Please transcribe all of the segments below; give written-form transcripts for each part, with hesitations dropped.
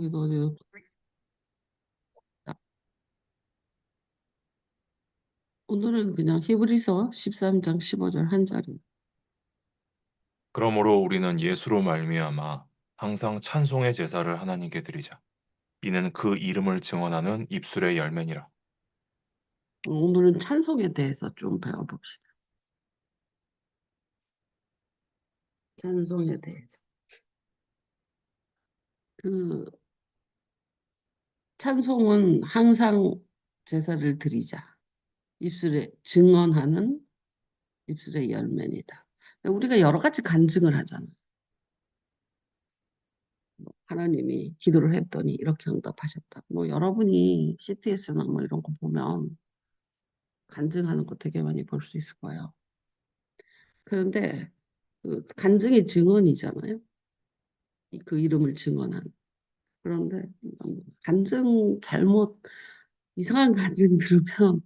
이거 오늘은 그냥 히브리서 13장 15절 한 자리. 그러므로 우리는 예수로 말미암아 항상 찬송의 제사를 하나님께 드리자. 이는 그 이름을 증언하는 입술의 열매니라. 오늘은 찬송에 대해서 좀 배워봅시다. 찬송에 대해서. 그 찬송은 항상 제사를 드리자. 입술에 증언하는 입술의 열매니다. 우리가 여러 가지 간증을 하잖아. 하나님이 기도를 했더니 이렇게 응답하셨다. 뭐 여러분이 CTS나 뭐 이런 거 보면 간증하는 거 되게 많이 볼 수 있을 거예요. 그런데 그 간증이 증언이잖아요. 그 이름을 증언한. 그런데 간증 잘못 이상한 간증 들으면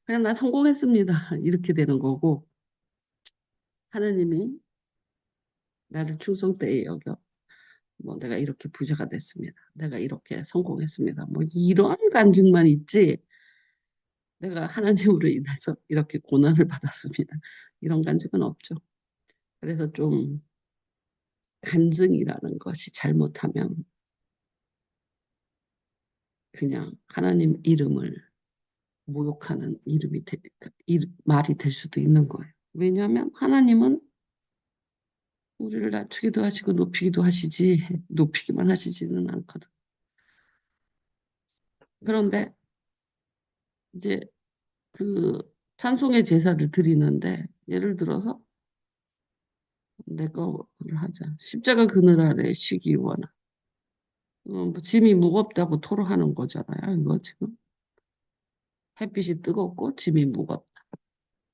그냥 나 성공했습니다. 이렇게 되는 거고 하나님이 나를 충성되이 여겨. 뭐 내가 이렇게 부자가 됐습니다. 내가 이렇게 성공했습니다. 뭐 이런 간증만 있지 내가 하나님으로 인해서 이렇게 고난을 받았습니다. 이런 간증은 없죠. 그래서 좀 간증이라는 것이 잘못하면 그냥 하나님 이름을 모욕하는 말이 될 수도 있는 거예요. 왜냐하면 하나님은 우리를 낮추기도 하시고 높이기도 하시지 높이기만 하시지는 않거든. 그런데 이제 그 찬송의 제사를 드리는데 예를 들어서 내 거를 하자. 십자가 그늘 아래 쉬기 원하. 뭐 짐이 무겁다고 토로하는 거잖아요. 이거 지금 햇빛이 뜨겁고 짐이 무겁다.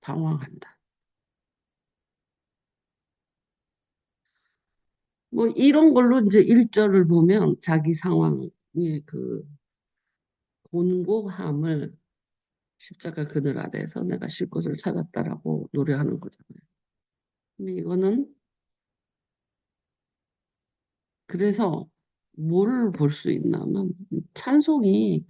방황한다. 뭐 이런 걸로 이제 일절을 보면 자기 상황의 그 곤고함을 십자가 그늘 아래에서 내가 쉴 곳을 찾았다라고 노래하는 거잖아요. 근데 이거는 그래서 뭐를 볼 수 있냐면 찬송이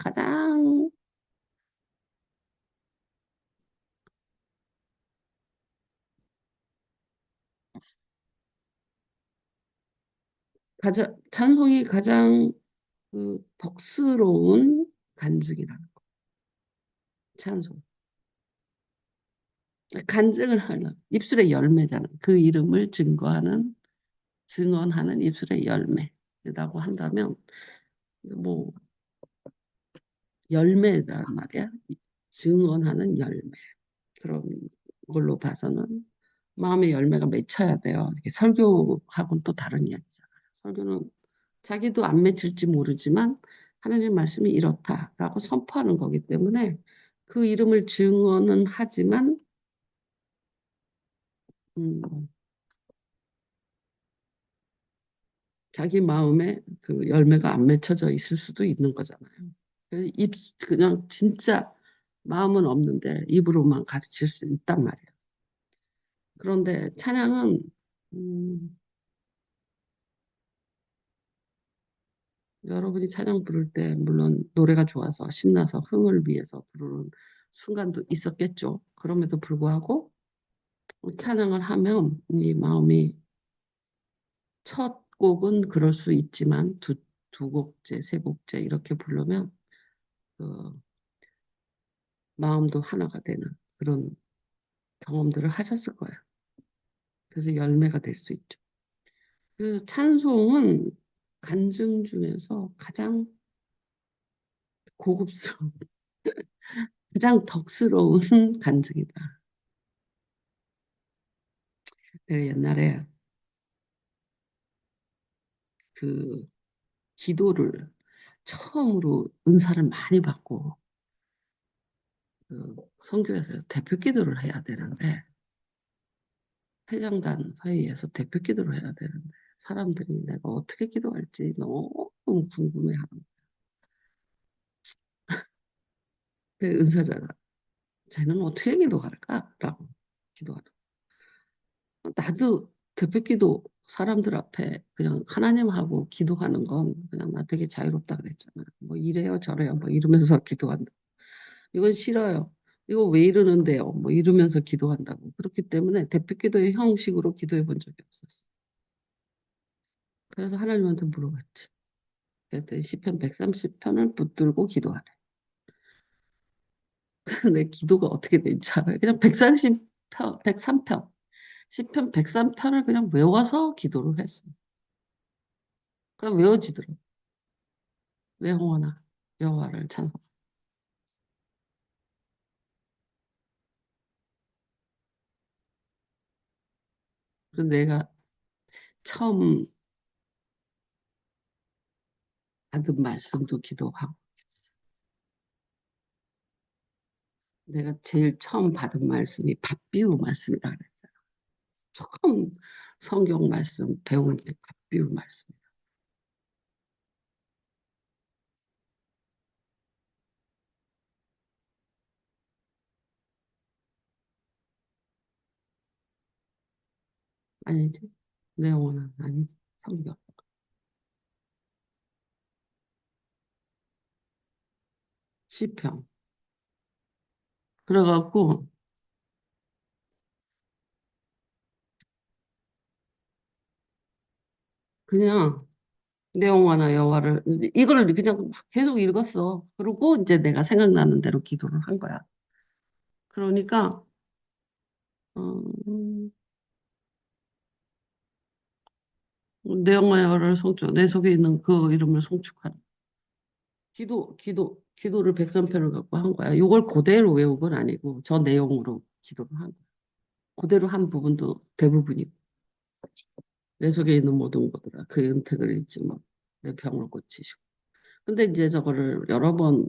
찬송이 가장 그 덕스러운 간증이라는 거. 찬송. 간증을 하는 입술의 열매잖아. 그 이름을 증언하는 입술의 열매라고 한다면 뭐 열매란 말이야. 증언하는 열매. 그런 걸로 봐서는 마음의 열매가 맺혀야 돼요. 이게 설교하고는 또 다른 이야기잖아요. 설교는 자기도 안 맺힐지 모르지만 하나님 말씀이 이렇다라고 선포하는 거기 때문에 그 이름을 증언은 하지만 음, 자기 마음에 그 열매가 안 맺혀져 있을 수도 있는 거잖아요. 그냥 진짜 마음은 없는데 입으로만 가르칠 수 있단 말이에요. 그런데 찬양은 음, 여러분이 찬양 부를 때 물론 노래가 좋아서 신나서 흥을 위해서 부르는 순간도 있었겠죠. 그럼에도 불구하고 찬양을 하면 이 마음이 첫 곡은 그럴 수 있지만 두 곡째, 세 곡째 이렇게 부르면 그 마음도 하나가 되는 그런 경험들을 하셨을 거예요. 그래서 열매가 될 수 있죠. 그 찬송은 간증 중에서 가장 고급스러운, 가장 덕스러운 간증이다. 내가 옛날에 그 기도를 처음으로 은사를 많이 받고 그 선교에서 대표 기도를 해야 되는데 회장단 회의에서 대표 기도를 해야 되는데 사람들이 내가 어떻게 기도할지 너무 궁금해하는 그 은사자가 쟤는 어떻게 기도할까라고 기도하는 나도 대표 기도 사람들 앞에 그냥 하나님하고 기도하는 건 그냥 나 되게 자유롭다 그랬잖아. 뭐 이래요 저래요 뭐 이러면서 기도한다. 이건 싫어요. 이거 왜 이러는데요? 뭐 이러면서 기도한다고. 그렇기 때문에 대표기도의 형식으로 기도해 본 적이 없었어. 그래서 하나님한테 물어봤지. 그랬더니 시편 130편을 붙들고 기도하래. 내 기도가 어떻게 되는 줄 알아요? 그냥 130편, 103편, 시편 103편을 그냥 외워서 기도를 했어. 그냥 외워지더라고. 내 영혼아, 여호와를 찬송. 그래서 내가 처음 받은 말씀도 기도하고, 내가 제일 처음 받은 말씀이 밥비유 말씀이라 그랬잖아. 처음 성경 말씀 배운 게 밥비유 말씀. 아니지? 내 영혼은 아니지. 성경. 시편. 그래갖고 그냥 내 영혼아 여호와를 이거를 그냥 막 계속 읽었어. 그리고 이제 내가 생각나는 대로 기도를 한 거야. 그러니까 음, 내 영혼을 성주 내 속에 있는 그 이름을 송축하라. 기도를 백선편을 갖고 한 거야. 이걸 그대로 외운 건 아니고 저 내용으로 기도를 한 거야. 그대로 한 부분도 대부분이고 내 속에 있는 모든 것들아 그 은택을 잊지 마. 내 병을 고치시고. 근데 이제 저거를 여러 번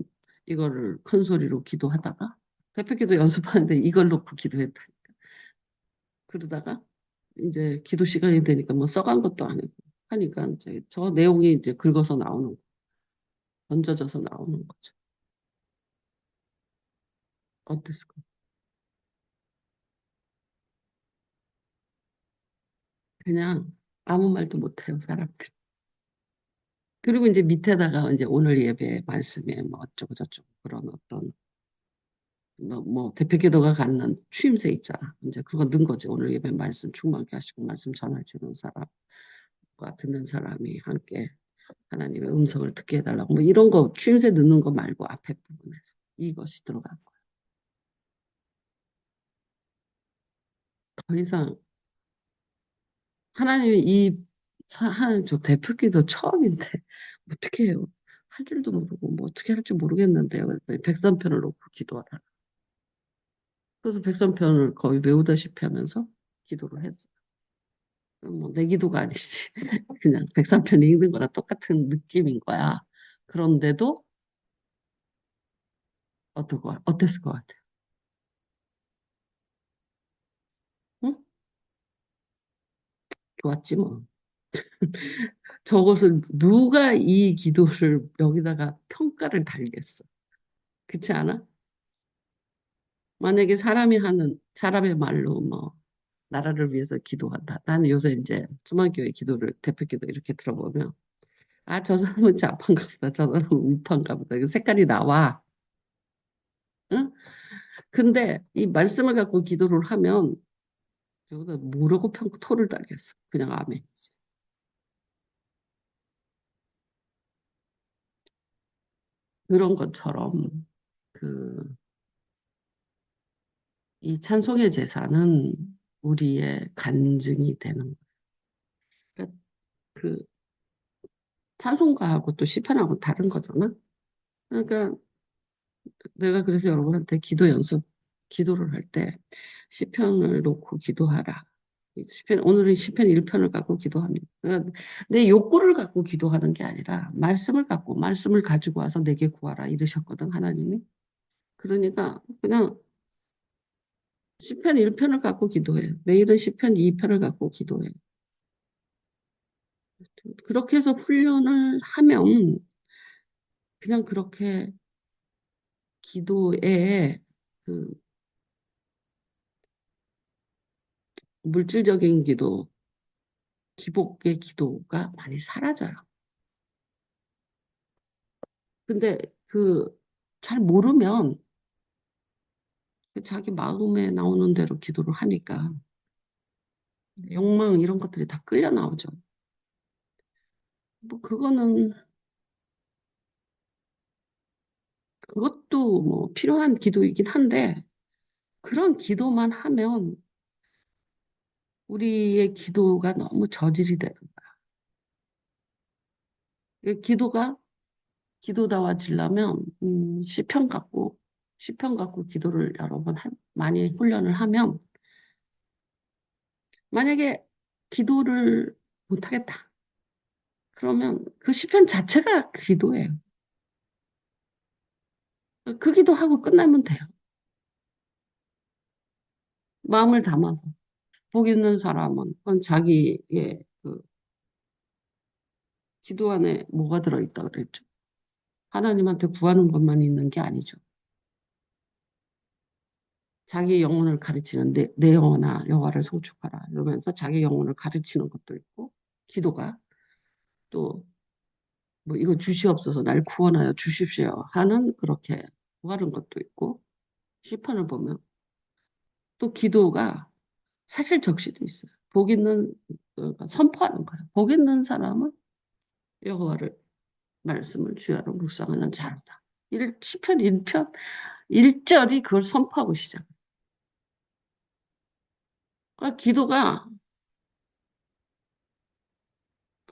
이거를 큰 소리로 기도하다가 대표기도 연습하는데 이걸 놓고 기도했다. 그러다가 이제 기도 시간이 되니까 뭐 써간 것도 아니고 하니까 이제 저 내용이 이제 긁어서 나오는 거, 던져져서 나오는 거죠. 어땠을까? 그냥 아무 말도 못해요, 사람들. 그리고 이제 밑에다가 이제 오늘 예배 말씀에 뭐 어쩌고 저쩌고 그런 어떤 뭐 대표기도가 갖는 추임새 있잖아. 이제 그거 넣은 거지. 오늘 예배 말씀 충만케 하시고 말씀 전해 주는 사람과 듣는 사람이 함께 하나님의 음성을 듣게 해달라고 뭐 이런 거 추임새 넣는 거 말고 앞에 부분에서 이것이 들어간 거야. 더 이상 하나님이 하나님 저 대표기도 처음인데 어떻게 해요? 할 줄도 모르고 뭐 어떻게 할 줄 모르겠는데요. 그랬더니 백선편을 놓고 기도하라. 그래서 백선편을 거의 외우다시피 하면서 기도를 했어. 뭐 내 기도가 아니지. 그냥 백선편 읽는 거랑 똑같은 느낌인 거야. 그런데도 어땠을 것 같아? 응? 좋았지 뭐. 저것을 누가 이 기도를 여기다가 평가를 달겠어. 그렇지 않아? 만약에 사람의 말로 뭐 나라를 위해서 기도한다. 나는 요새 이제 주만교회 기도를 대표기도 이렇게 들어보면 아, 저 사람은 좌판가 보다. 저 사람은 우판가 보다. 그 색깔이 나와. 응? 근데 이 말씀을 갖고 기도를 하면 여기다 뭐라고 토를 달겠어. 그냥 아멘이지. 그런 것처럼 그 이 찬송의 제사는 우리의 간증이 되는 거야. 그러니까 그 찬송가하고 또 시편하고 다른 거잖아. 그러니까 내가 그래서 여러분한테 기도를 할 때 시편을 놓고 기도하라. 오늘은 시편 1편을 갖고 기도합니다. 그러니까 내 욕구를 갖고 기도하는 게 아니라 말씀을 가지고 와서 내게 구하라 이러셨거든, 하나님이. 그러니까 그냥 시편 1편을 갖고 기도해. 내일은 시편 2편을 갖고 기도해. 그렇게 해서 훈련을 하면 그냥 그렇게 기도에 그 물질적인 기도, 기복의 기도가 많이 사라져요. 근데 그 잘 모르면 자기 마음에 나오는 대로 기도를 하니까 욕망 이런 것들이 다 끌려 나오죠. 뭐 그거는 그것도 뭐 필요한 기도이긴 한데 그런 기도만 하면 우리의 기도가 너무 저질이 되는 거야. 그 기도다워지려면 시편 갖고 기도를 여러 번 많이 훈련을 하면 만약에 기도를 못하겠다. 그러면 그 시편 자체가 기도예요. 그 기도하고 끝나면 돼요. 마음을 담아서. 복 있는 사람은 그건 자기의 그 기도 안에 뭐가 들어있다 그랬죠. 하나님한테 구하는 것만 있는 게 아니죠. 자기 영혼을 가르치는 내 영혼아 여호와를 송축하라 이러면서 자기 영혼을 가르치는 것도 있고 기도가 또 뭐 이거 주시옵소서 날 구원하여 주십시오 하는 그렇게 구하는 것도 있고 시편을 보면 또 기도가 사실 적시도 있어요. 복 있는 선포하는 거예요. 복 있는 사람은 여호와를 말씀을 주야로 묵상하는 자로다. 시편 1편 1절이 그걸 선포하고 시작해요. 그러니까 기도가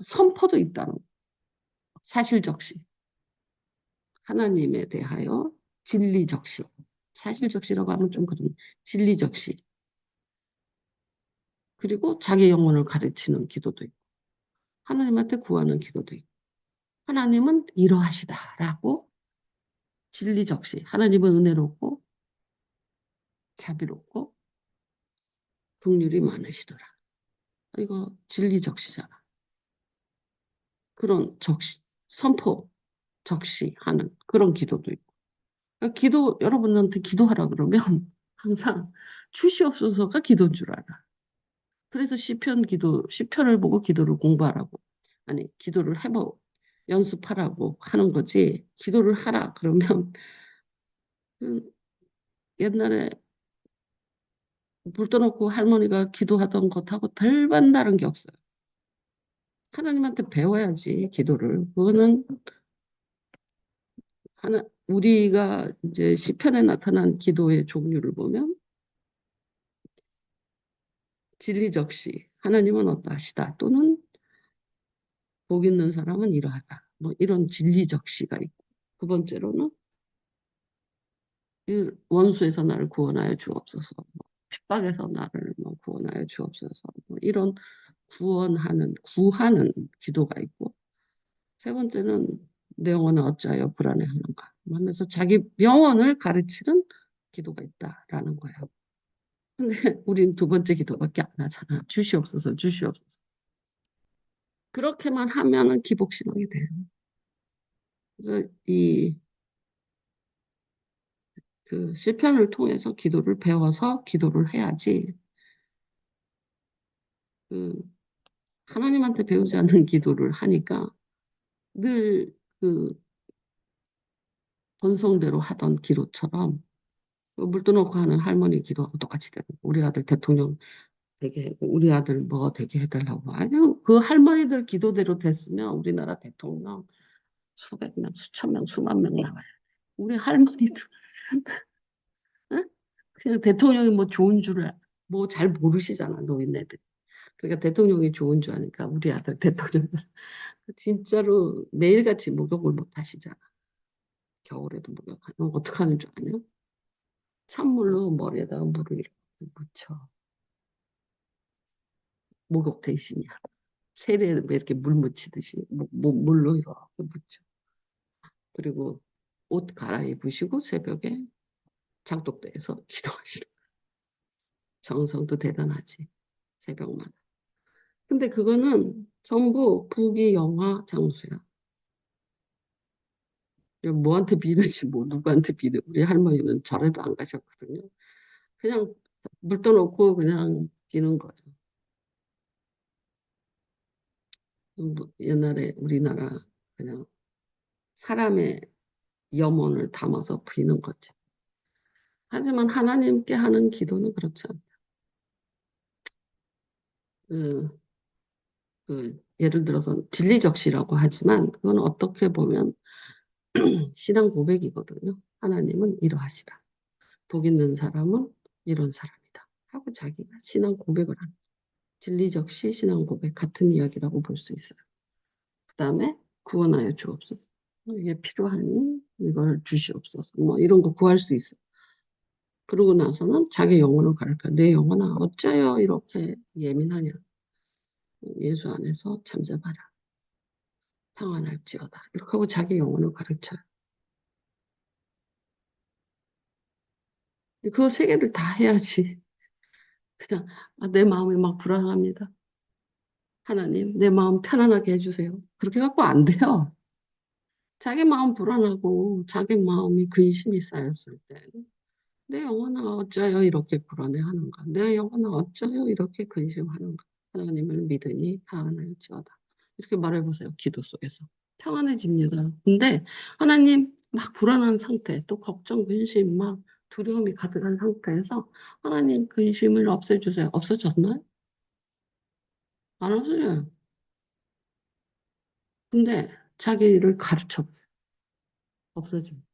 선포도 있다는 거예요. 사실적시. 하나님에 대하여 진리적시. 사실적시라고 하면 좀 그런 진리적시. 그리고 자기 영혼을 가르치는 기도도 있고 하나님한테 구하는 기도도 있고 하나님은 이러하시다라고 진리적시. 하나님은 은혜롭고 자비롭고 긍휼이 많으시더라. 이거 진리적시잖아. 그런 적시, 선포, 적시하는 그런 기도도 있고. 그러니까 여러분한테 기도하라 그러면 항상 주시옵소서가 기도인 줄 알아. 그래서 시편을 보고 기도를 공부하라고. 아니, 기도를 연습하라고 하는 거지. 기도를 하라 그러면 그 옛날에 물 떠놓고 할머니가 기도하던 것하고 별반 다른 게 없어요. 하나님한테 배워야지, 기도를. 그거는 우리가 이제 시편에 나타난 기도의 종류를 보면 진리적시, 하나님은 어떠하시다, 또는 복 있는 사람은 이러하다. 뭐 이런 진리적시가 있고. 두 번째로는 이 원수에서 나를 구원하여 주옵소서. 뭐 핍박에서 나를 뭐 구원하여 주옵소서. 뭐 이런 구하는 기도가 있고. 세 번째는 내 영혼은 어찌하여 불안해하는가 하면서 자기 영혼을 가르치는 기도가 있다라는 거예요. 근데 우린 두 번째 기도밖에 안 하잖아. 주시옵소서, 주시옵소서. 그렇게만 하면은 기복신앙이 돼요. 그래서 그 시편을 통해서 기도를 배워서 기도를 해야지. 그 하나님한테 배우지 않는 기도를 하니까 늘 그 본성대로 하던 기도처럼 물 떠놓고 하는 할머니 기도하고 똑같이 되는 거예요. 우리 아들 대통령 우리 아들 뭐 되게 해달라고. 아니, 그 할머니들 기도대로 됐으면 우리나라 대통령 수백 명, 수천 명, 수만 명 나와요. 우리 할머니들, 응? 그냥 대통령이 뭐 좋은 줄을, 뭐 잘 모르시잖아, 노인네들. 그러니까 대통령이 좋은 줄 아니까 우리 아들 대통령 진짜로 매일같이 목욕을 못 하시잖아. 겨울에도 목욕하는 어떻게 하는 줄 아냐? 찬물로 머리에다가 물을 이렇게 묻혀. 목욕 대신이야. 세례에 이렇게 물 묻히듯이 물로 이렇게 묻혀. 그리고 옷 갈아입으시고 새벽에 장독대에서 기도하시는 정성도 대단하지. 새벽마다. 근데 그거는 전부 부귀영화 장수야. 뭐한테 비는지 뭐 누구한테 비는 우리 할머니는 절에도 안 가셨거든요. 그냥 물 떠놓고 그냥 비는 거예요. 옛날에 우리나라 그냥 사람의 염원을 담아서 비는 거지. 하지만 하나님께 하는 기도는 그렇지 않다. 그, 예를 들어서 진리적시라고 하지만 그건 어떻게 보면 신앙 고백이거든요. 하나님은 이러하시다. 복 있는 사람은 이런 사람이다. 하고 자기가 신앙 고백을 하는 진리적시 신앙 고백 같은 이야기라고 볼 수 있어요. 그 다음에 구원하여 주옵소서. 이게 필요하니 이걸 주시옵소서. 뭐 이런 거 구할 수 있어요. 그러고 나서는 자기 영혼을 가르쳐. 내 영혼아 어째요 이렇게 예민하냐. 예수 안에서 잠잠하라. 평안할지어다. 이렇게 하고 자기 영혼을 가르쳐요. 그 세 개를 다 해야지. 그냥 내 마음이 막 불안합니다. 하나님, 내 마음 편안하게 해주세요. 그렇게 갖고 안 돼요. 자기 마음 불안하고 자기 마음이 근심이 쌓였을 때 내 영혼아 어쩌여 이렇게 불안해하는가? 내 영혼아 어쩌여 이렇게 근심하는가? 하나님을 믿으니 평안할지어다. 이렇게 말해보세요. 기도 속에서. 평안해집니다. 근데 하나님 막 불안한 상태, 또 걱정, 근심, 막 두려움이 가득한 상태에서 하나님 근심을 없애주세요. 없어졌나요? 안 없어져요. 근데 자기를 가르쳐보세요. 없어집니다.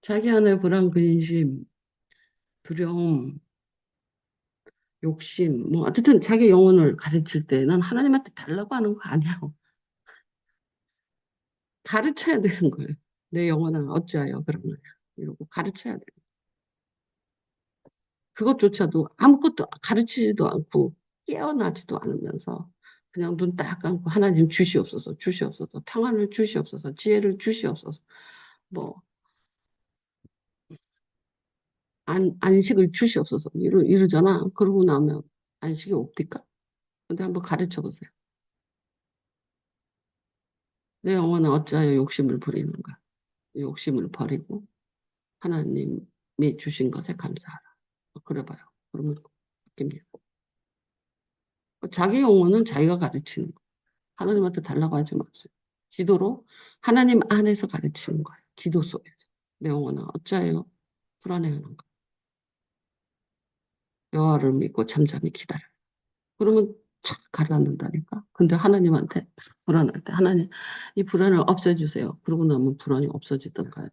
자기 안에 불안, 근심, 두려움, 욕심, 뭐, 어쨌든 자기 영혼을 가르칠 때는 하나님한테 달라고 하는 거 아니야. 가르쳐야 되는 거예요. 내 영혼은 어찌하여 그러느냐. 이러고 가르쳐야 돼. 그것조차도 아무것도 가르치지도 않고 깨어나지도 않으면서 그냥 눈 딱 감고 하나님 주시옵소서, 주시옵소서, 평안을 주시옵소서, 지혜를 주시옵소서, 뭐, 안식을 주시옵소서. 이러잖아. 그러고 나면 안식이 없디까? 근데 한번 가르쳐 보세요. 내 영혼은 어찌하여 욕심을 부리는가? 욕심을 버리고 하나님이 주신 것에 감사하라. 그래봐요. 그러면 바뀝니다. 자기 영혼은 자기가 가르치는 거예요. 하나님한테 달라고 하지 마세요. 기도로 하나님 안에서 가르치는 거예요. 기도 속에서. 내 영혼은 어찌하여 불안해하는가? 여호와를 믿고 잠잠히 기다려. 그러면 착 가라앉는다니까. 근데 하나님한테 불안할 때 하나님 이 불안을 없애주세요. 그러고 나면 불안이 없어지던가요.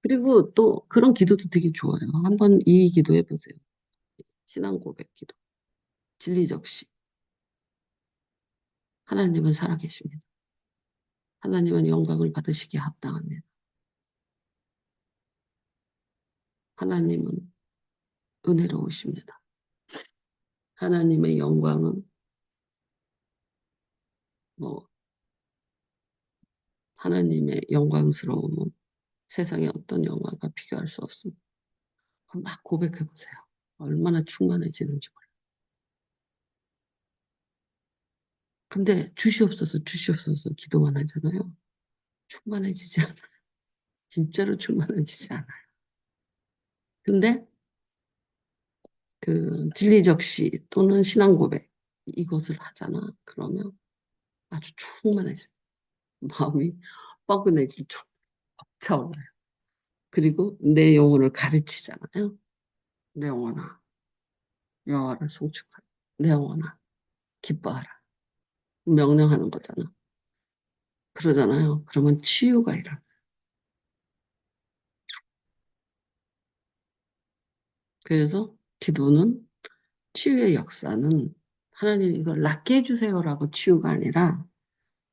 그리고 또 그런 기도도 되게 좋아요. 한번 이 기도 해보세요. 신앙 고백 기도. 진리적시. 하나님은 살아계십니다. 하나님은 영광을 받으시기에 합당합니다. 하나님은 은혜로우십니다. 하나님의 영광은 뭐 하나님의 영광스러움은 세상에 어떤 영광과 비교할 수 없습니다. 그럼 막 고백해 보세요. 얼마나 충만해지는지 몰라요. 근데 주시옵소서 주시옵소서 기도만 하잖아요. 충만해지지 않아요. 진짜로 충만해지지 않아요. 근데 그 진리적시 또는 신앙 고백 이것을 하잖아. 그러면 아주 충만해져요. 마음이 뻐근해질 정도 차올라요. 그리고 내 영혼을 가르치잖아요. 내 영혼아 여호와를 송축하라. 내 영혼아 기뻐하라. 명령하는 거잖아. 그러잖아요. 그러면 치유가 일어나. 그래서 기도는 치유의 역사는 하나님 이걸 낫게 해주세요라고 치유가 아니라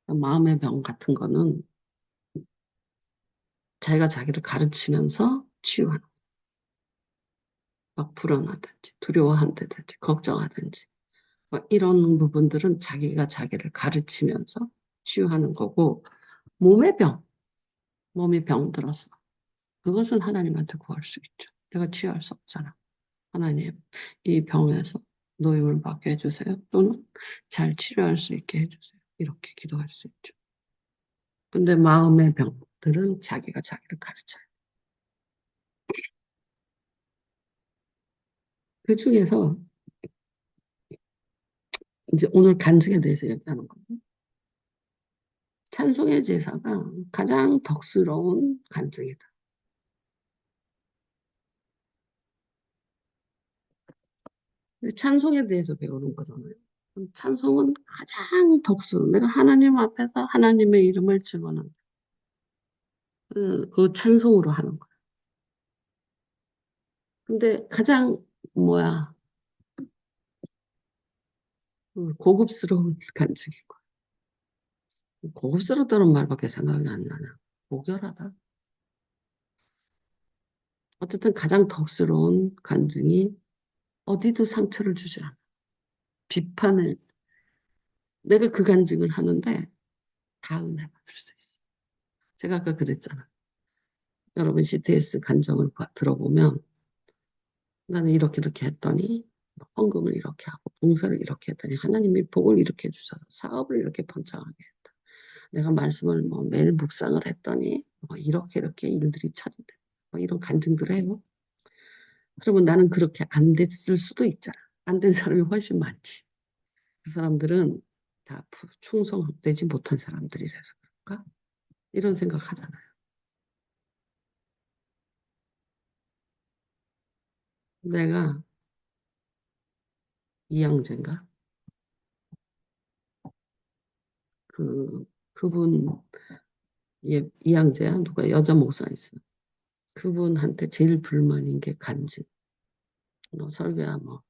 마음의 병 같은 거는 자기가 자기를 가르치면서 치유하는 막 불안하든지 두려워한다든지 걱정하든지 막 이런 부분들은 자기가 자기를 가르치면서 치유하는 거고 몸의 병, 몸이 병들어서 그것은 하나님한테 구할 수 있죠. 내가 치유할 수 없잖아. 하나님, 이 병에서 노임을 받게 해주세요. 또는 잘 치료할 수 있게 해주세요. 이렇게 기도할 수 있죠. 근데 마음의 병들은 자기가 자기를 가르쳐요. 그 중에서 이제 오늘 간증에 대해서 얘기하는 거예요. 찬송의 제사가 가장 덕스러운 간증이다. 근데 찬송에 대해서 배우는 거잖아요. 찬송은 가장 덕스러운, 내가 하나님 앞에서 하나님의 이름을 증언하는 그 찬송으로 하는 거예요. 근데 가장 뭐야 고급스러운 간증인 거예요. 고급스럽다는 말밖에 생각이 안 나냐. 고결하다. 어쨌든 가장 덕스러운 간증이 어디도 상처를 주지 않아. 비판을 내가 그 간증을 하는데 다 은혜 받을 수 있어. 제가 아까 그랬잖아. 여러분 CTS 간증을 들어보면 나는 이렇게 이렇게 했더니 헌금을 이렇게 하고 봉사를 이렇게 했더니 하나님이 복을 이렇게 주셔서 사업을 이렇게 번창하게 했다. 내가 말씀을 뭐 매일 묵상을 했더니 뭐 이렇게 이렇게 일들이 처리돼. 뭐 이런 간증들을 해요. 그러면 나는 그렇게 안 됐을 수도 있잖아. 안 된 사람이 훨씬 많지. 그 사람들은 다 충성되지 못한 사람들이라서 그런가? 이런 생각 하잖아요. 내가 이양재인가? 그분, 이양재야? 누가 여자 목사 있어. 그분한테 제일 불만인 게 간증. 뭐 설교야 뭐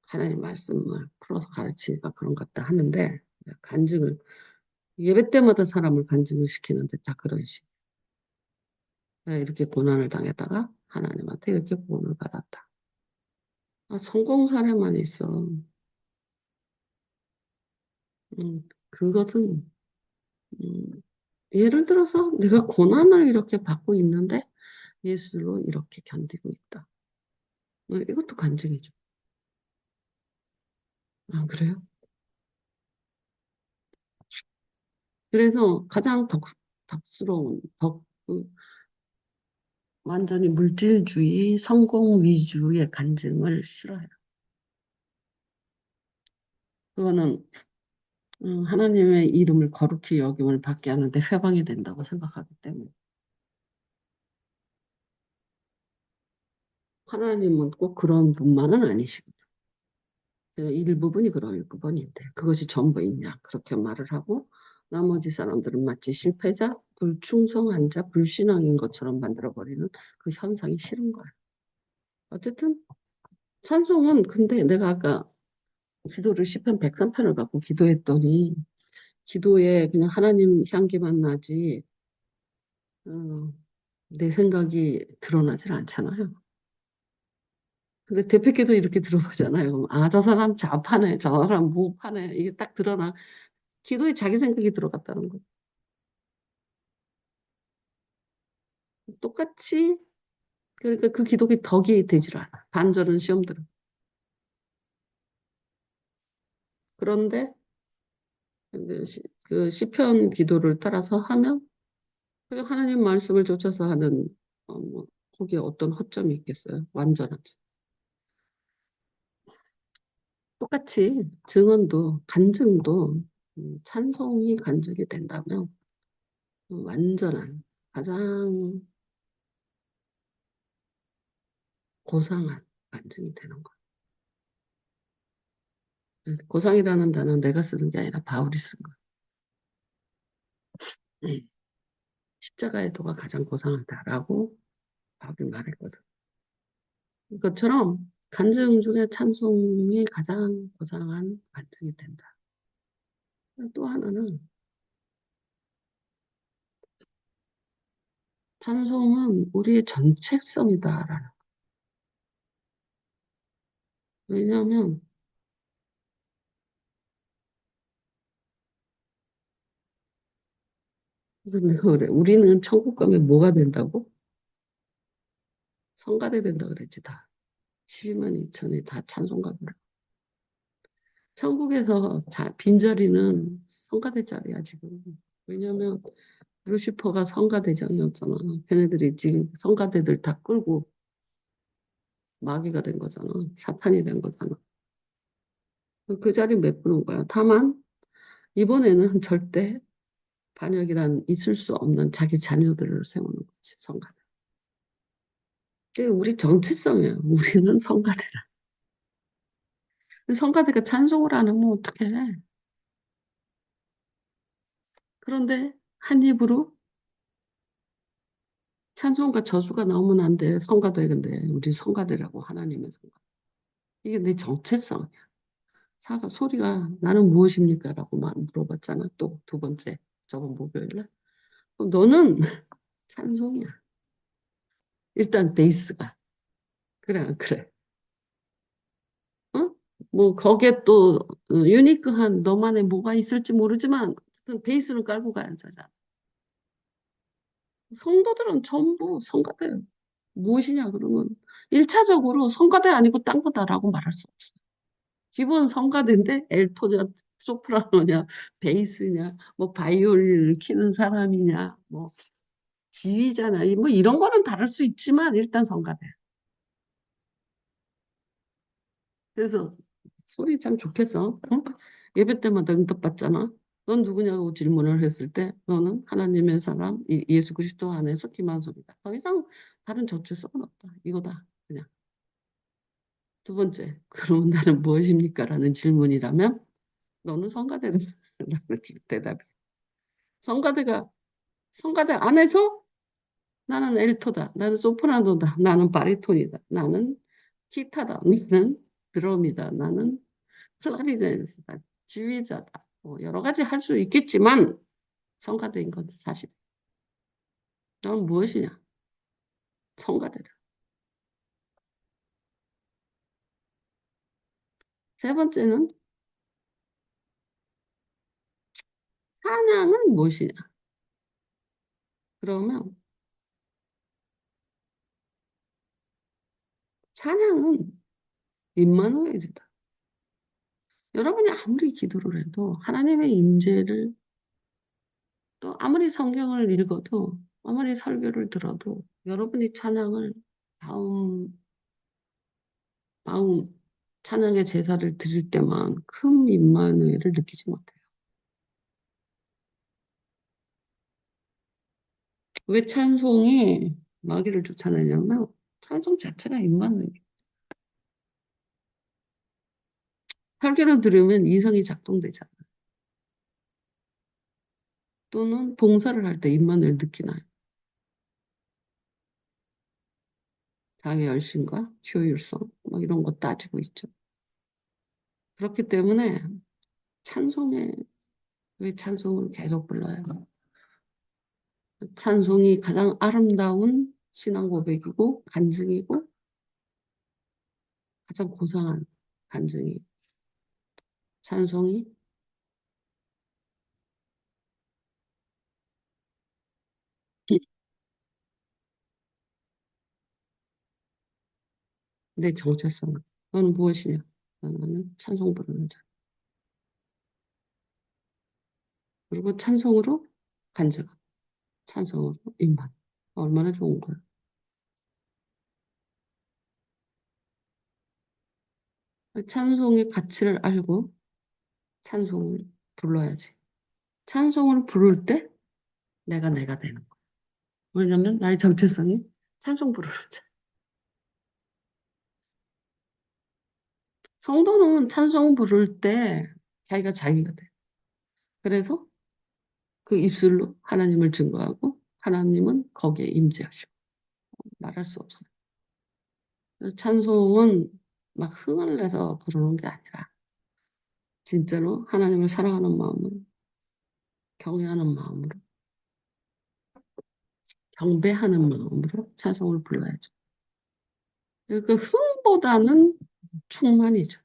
하나님 말씀을 풀어서 가르치니까 그런 것 같다 하는데 간증을 예배 때마다 사람을 간증을 시키는데 다 그런 식. 내가 이렇게 고난을 당했다가 하나님한테 이렇게 구원을 받았다. 성공 사례만 있어. 그것은 음, 예를 들어서 내가 고난을 이렇게 받고 있는데 예수로 이렇게 견디고 있다. 이것도 간증이죠. 아, 그래요? 그래서 가장 덕스러운 완전히 물질주의, 성공 위주의 간증을 싫어해요. 그거는 하나님의 이름을 거룩히 여김을 받게 하는데 회방이 된다고 생각하기 때문에 하나님은 꼭 그런 분만은 아니시고 그 일부분이 그런 일부분인데 그것이 전부있냐 그렇게 말을 하고 나머지 사람들은 마치 실패자, 불충성한 자, 불신앙인 것처럼 만들어버리는 그 현상이 싫은 거야. 어쨌든 찬송은 근데 내가 아까 기도를 시편 103편을 갖고 기도했더니 기도에 그냥 하나님 향기만 나지 어, 내 생각이 드러나질 않잖아요. 근데 대표께도 이렇게 들어보잖아요. 아, 저 사람 좌파네, 저 사람 우파네. 이게 딱 드러나. 기도에 자기 생각이 들어갔다는 거. 똑같이 그러니까 그 기독이 덕이 되질 않아. 반절은 시험 들어. 그런데 그 시편 기도를 따라서 하면 그냥 하나님 말씀을 쫓아서 하는 뭐 거기에 어떤 허점이 있겠어요? 완전하지. 똑같이 증언도 간증도 찬송이 간증이 된다면 완전한 가장 고상한 간증이 되는 거예요. 고상이라는 단어는 내가 쓰는 게 아니라 바울이 쓴 거예요. 십자가의 도가 가장 고상하다라고 바울이 말했거든. 그것처럼 간증 중에 찬송이 가장 고상한 간증이 된다. 또 하나는 찬송은 우리의 정체성이다라는. 왜냐하면 내가 그래. 우리는 천국 가면 뭐가 된다고? 성가대 된다 그랬지 다. 12만 2천이 다 찬송가 부르. 천국에서 빈자리는 성가대 자리야 지금. 왜냐면 루시퍼가 성가대장이었잖아. 걔네들이 지금 성가대들 다 끌고 마귀가 된 거잖아. 사탄이 된 거잖아. 그 자리 메꾸는 거야. 다만 이번에는 절대 반역이란 있을 수 없는 자기 자녀들을 세우는 거지, 성가대. 이게 우리 정체성이에요. 우리는 성가대라. 성가대가 찬송을 안 하면 어떡해. 그런데 한 입으로 찬송과 저주가 나오면 안 돼. 성가대, 근데 우리 성가대라고 하나님의 성가. 이게 내 정체성이야. 소리가 나는 무엇입니까? 라고 물어봤잖아. 또 두 번째, 저번 목요일에. 너는 찬송이야. 일단 베이스가. 그래, 안 그래. 어? 뭐, 거기에 또 유니크한 너만의 뭐가 있을지 모르지만, 어쨌든 베이스는 깔고 가야잖아. 성도들은 전부 성가대예요. 무엇이냐, 그러면. 1차적으로 성가대 아니고 딴 거다라고 말할 수 없어. 기본 성가대인데, 엘토냐, 소프라노냐, 베이스냐, 뭐, 바이올린을 키는 사람이냐, 뭐, 지휘잖아. 뭐, 이런 거는 다를 수 있지만, 일단 성가대. 그래서 소리 참 좋겠어. 응? 예배 때마다 응답받잖아. 넌 누구냐고 질문을 했을 때 너는 하나님의 사람 예수 그리스도 안에서 김한솔이다. 더 이상 다른 정체성은 없다. 이거다. 그냥. 두 번째, 그러면 나는 무엇입니까? 라는 질문이라면 너는 성가대라는 대답이. 성가대가 성가대 안에서 나는 엘토다. 나는 소프라노다. 나는 바리톤이다. 나는 기타다. 나는 드럼이다. 나는 클라리넷이다, 지휘자다, 뭐 여러 가지 할 수 있겠지만 성가대인 건 사실. 넌 무엇이냐? 성가대다. 세 번째는 찬양은 무엇이냐? 그러면 찬양은 임마누엘이다. 여러분이 아무리 기도를 해도 하나님의 임재를 또 아무리 성경을 읽어도 아무리 설교를 들어도 여러분이 찬양을 다음 마음 찬양의 제사를 드릴 때만큼 임마누엘을 느끼지 못해요. 왜 찬송이 마귀를 쫓아내냐면 찬송 자체가 임마누엘. 설교를 들으면 이성이 작동되잖아. 또는 봉사를 할 때 임마누엘 느끼나요? 자기 열심과 효율성 뭐 이런 거 따지고 있죠. 그렇기 때문에 찬송에 왜 찬송을 계속 불러요? 찬송이 가장 아름다운 신앙 고백이고 간증이고 가장 고상한 간증이 찬송이 내 정체성. 너는 무엇이냐? 나는 찬송 부르는 자. 그리고 찬송으로 간증, 찬송으로 임한. 얼마나 좋은 거야. 찬송의 가치를 알고 찬송을 불러야지. 찬송을 부를 때 내가 되는 거야. 왜냐면 나의 정체성이 찬송 부르는 자. 성도는 찬송 부를 때 자기가 돼. 그래서 그 입술로 하나님을 증거하고 하나님은 거기에 임재하시고 말할 수 없어요. 그래서 찬송은 막 흥을 내서 부르는 게 아니라 진짜로 하나님을 사랑하는 마음으로 경외하는 마음으로 경배하는 마음으로 찬송을 불러야죠. 그 흥보다는 충만이죠.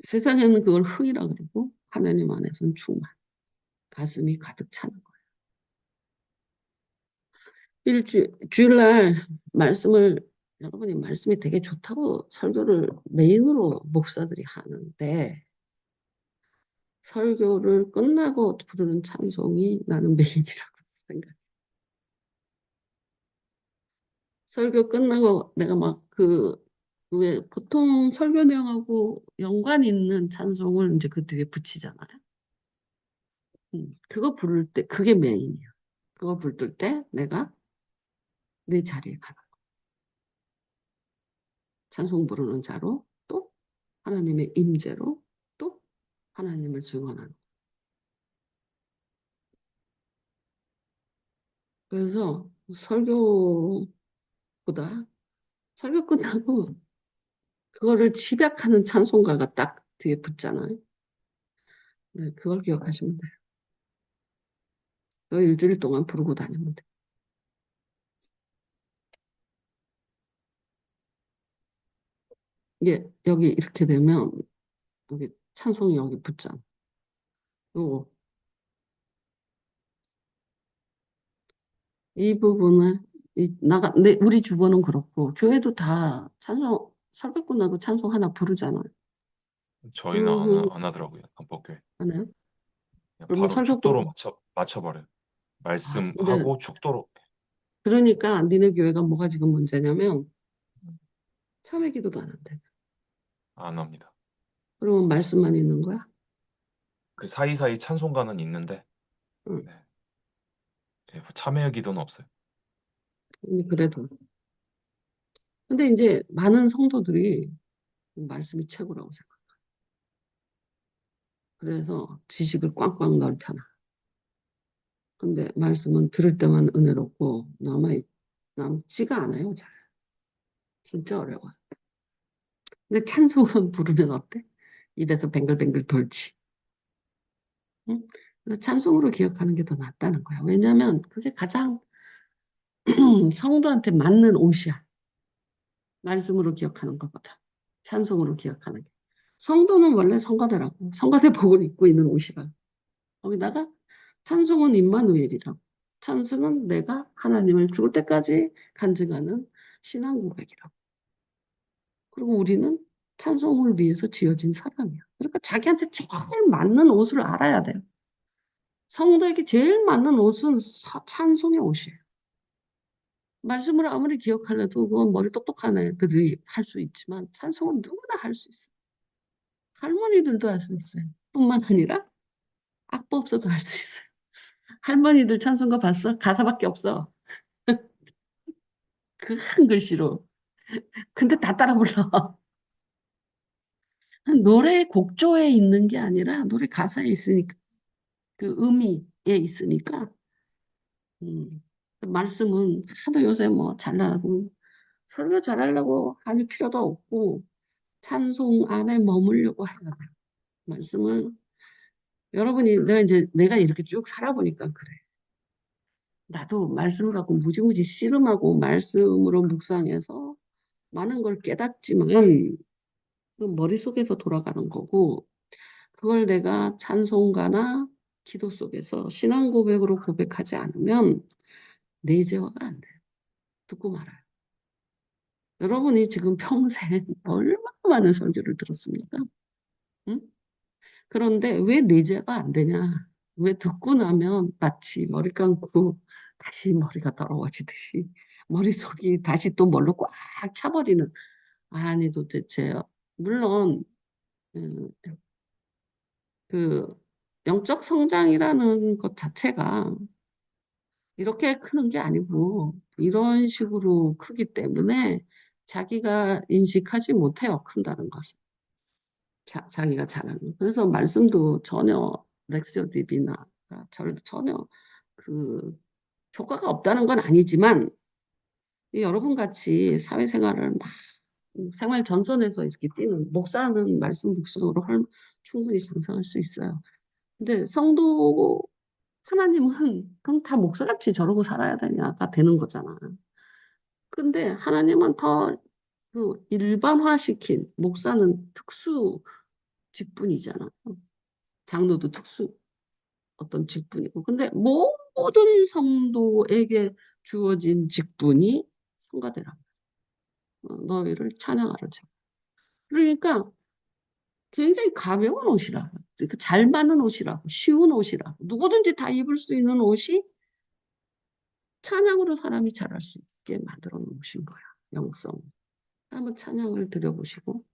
세상에는 그걸 흥이라 그러고 하나님 안에서는 충만. 가슴이 가득 차는 거예요. 주일날 말씀을 여러분이 말씀이 되게 좋다고 설교를 메인으로 목사들이 하는데 설교를 끝나고 부르는 찬송이 나는 메인이라고 생각해. 설교 끝나고 내가 막 왜 보통 설교 내용하고 연관 있는 찬송을 이제 그 뒤에 붙이잖아요. 그거 부를 때, 그게 메인이야. 그거 부를 때 내가 내 자리에 가는 거야. 찬송 부르는 자로, 또 하나님의 임재로, 또 하나님을 증언하는 거야. 그래서 설교 끝나고 그거를 집약하는 찬송가가 딱 뒤에 붙잖아요. 네, 그걸 기억하시면 돼요. 그 일주일 동안 부르고 다니면 돼요. 이게 여기 이렇게 되면 여기 찬송이 여기 붙잖아. 요거 이 부분을 우리 주변은 그렇고 교회도 다 찬송 설교 끝나고 찬송 하나 부르잖아요. 저희는 그 안 하더라고요. 한법교회. 하나요? 그냥 그러면 바로 설교 축도로 끝. 맞춰버려요. 근데 말씀하고 축도로 그러니까 니네 교회가 뭐가 지금 문제냐면 참회 기도도 안 한대. 안 합니다. 그러면 말씀만 있는 거야? 그 사이사이 찬송가는 있는데 응. 네. 예, 참여 기도는 없어요. 근데 그래도. 근데 이제 많은 성도들이 말씀이 최고라고 생각. 그래서 지식을 꽝꽝 넓혀놔. 근데 말씀은 들을 때만 은혜롭고 남지가 않아요, 잘. 진짜 어려워. 근데 찬송은 부르면 어때? 입에서 뱅글뱅글 돌지. 응? 그래서 찬송으로 기억하는 게 더 낫다는 거야. 왜냐하면 그게 가장 성도한테 맞는 옷이야. 말씀으로 기억하는 것보다. 찬송으로 기억하는 게. 성도는 원래 성가대라고. 성가대복을 입고 있는 옷이라. 거기다가 찬송은 임마누엘이라고. 찬송은 내가 하나님을 죽을 때까지 간증하는 신앙 고백이라고. 그리고 우리는 찬송을 위해서 지어진 사람이야. 그러니까 자기한테 제일 맞는 옷을 알아야 돼요. 성도에게 제일 맞는 옷은 찬송의 옷이에요. 말씀을 아무리 기억하려도 그건 머리 똑똑한 애들이 할 수 있지만 찬송은 누구나 할 수 있어요. 할머니들도 할 수 있어요. 뿐만 아니라 악보 없어도 할 수 있어요. 할머니들 찬송가 봤어? 가사밖에 없어. 그 큰 글씨로. 근데 다 따라 불러. 노래 곡조에 있는 게 아니라 노래 가사에 있으니까 그 의미에 있으니까 말씀은 하도 요새 뭐 잘나고 설교 잘하려고 할 필요도 없고 찬송 안에 머물려고 해야 돼. 말씀을 여러분이 내가 이렇게 쭉 살아보니까 그래. 나도 말씀을 갖고 무지무지 씨름하고 말씀으로 묵상해서 많은 걸 깨닫지만 그 머릿속에서 돌아가는 거고 그걸 내가 찬송가나 기도 속에서 신앙 고백으로 고백하지 않으면 내재화가 안 돼요. 듣고 말아요. 여러분이 지금 평생 얼마나 많은 설교를 들었습니까? 응? 그런데 왜 내재가 안 되냐? 왜 듣고 나면 마치 머리 감고 다시 머리가 더러워지듯이 머릿속이 다시 또 뭘로 꽉 차버리는 아니 도대체 물론 음, 그 영적 성장이라는 것 자체가 이렇게 크는 게 아니고 이런 식으로 크기 때문에 자기가 인식하지 못해요. 큰다는 것이. 자기가 잘하는. 그래서 말씀도 전혀 렉시오 디비나 전혀 그 효과가 없다는 건 아니지만 여러분 같이 사회생활을 막 생활 전선에서 이렇게 뛰는 목사는 말씀 묵상으로 충분히 장성할 수 있어요. 근데 성도 하나님은 그럼 다 목사같이 저러고 살아야 되냐가 되는 거잖아. 근데 하나님은 더 그 일반화시킨 목사는 특수 직분이잖아. 장로도 특수 어떤 직분이고. 근데 모든 성도에게 주어진 직분이 성가대라. 너희를 찬양하라. 그러니까 굉장히 가벼운 옷이라고. 잘 맞는 옷이라고. 쉬운 옷이라고. 누구든지 다 입을 수 있는 옷이 찬양으로 사람이 자랄 수 있게 만들어 놓으신 거야. 영성. 한번 찬양을 드려보시고,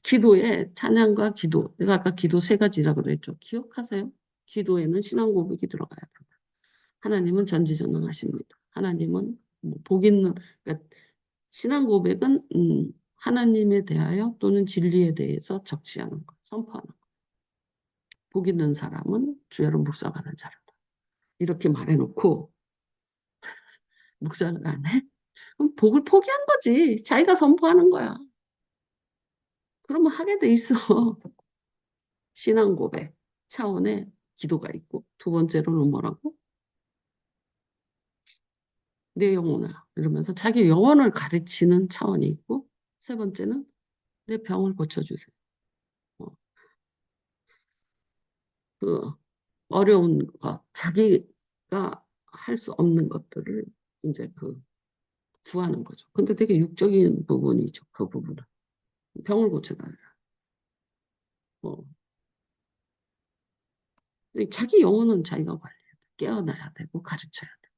기도에 찬양과 기도. 내가 아까 기도 세 가지라고 그랬죠. 기억하세요? 기도에는 신앙 고백이 들어가야 된다. 하나님은 전지전능하십니다. 하나님은 복 있는, 그러니까 신앙 고백은 하나님에 대하여 또는 진리에 대해서 적시하는 것, 선포하는 것. 복 있는 사람은 주야로 묵상하는 자로다. 이렇게 말해놓고 묵상을 안 해? 그럼 복을 포기한 거지. 자기가 선포하는 거야. 그러면 하게 돼 있어. 신앙 고백 차원의 기도가 있고 두 번째로는 뭐라고? 내 영혼아 이러면서 자기 영혼을 가르치는 차원이 있고 세 번째는 내 병을 고쳐주세요. 어, 그 어려운 것 자기가 할 수 없는 것들을 이제 구하는 거죠. 근데 되게 육적인 부분이죠. 그 부분은 병을 고쳐달라. 뭐 자기 영혼은 자기가 관리해야 돼. 깨어나야 되고 가르쳐야 돼.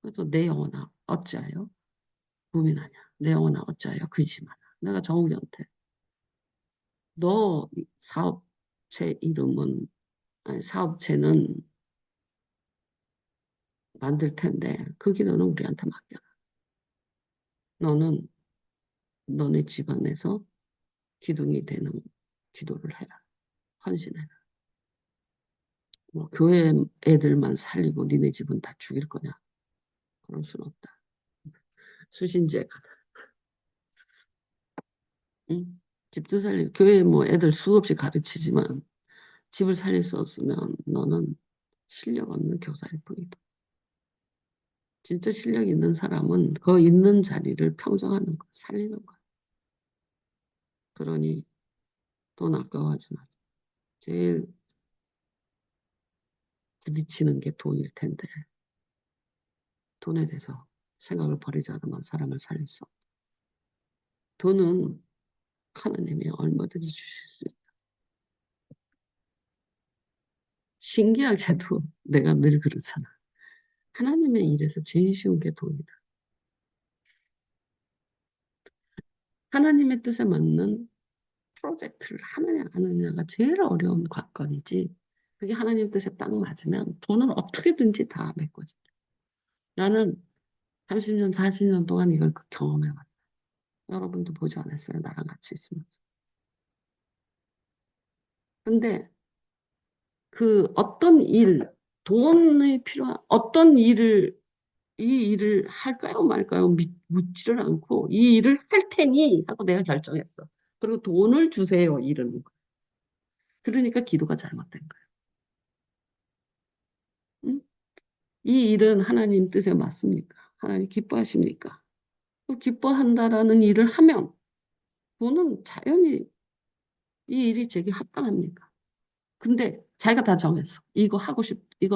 그래서 내 영혼아 어찌하여 고민하냐. 내 영혼아 어찌하여 근심하나. 내가 정우리한테 너 사업체 이름은 아니 사업체는 만들 텐데 그 기도는 우리한테 맡겨라. 너는 너네 집안에서 기둥이 되는 기도를 해라. 헌신해라. 뭐 교회 애들만 살리고 니네 집은 다 죽일 거냐? 그럴 순 없다. 수신제가 응? 집도 살리고 교회 뭐 애들 수없이 가르치지만 집을 살릴 수 없으면 너는 실력 없는 교사일 뿐이다. 진짜 실력 있는 사람은 그 있는 자리를 평정하는 거, 살리는 거. 그러니 돈 아까워하지 마. 제일 부딪히는 게 돈일 텐데 돈에 대해서 생각을 버리지 않으면 사람을 살릴 수 없다. 돈은 하나님이 얼마든지 주실 수 있다. 신기하게도 내가 늘 그러잖아. 하나님의 일에서 제일 쉬운 게 돈이다. 하나님의 뜻에 맞는 프로젝트를 하느냐 안 하느냐가 제일 어려운 관건이지. 그게 하나님 뜻에 딱 맞으면 돈은 어떻게든지 다 메꿔져. 나는 30년, 40년 동안 이걸 경험해왔다. 여러분도 보지 않았어요? 나랑 같이 있으면서. 근데 어떤 돈이 필요한, 어떤 이 일을 할까요, 말까요? 묻지를 않고, 이 일을 할 테니 하고 내가 결정했어. 그리고 돈을 주세요, 이러는 거야. 그러니까 기도가 잘못된 거야. 응? 이 일은 하나님 뜻에 맞습니까? 하나님 기뻐하십니까? 기뻐한다라는 일을 하면 돈은 자연히 이 일이 제게 합당합니까? 근데 자기가 다 정했어. 이거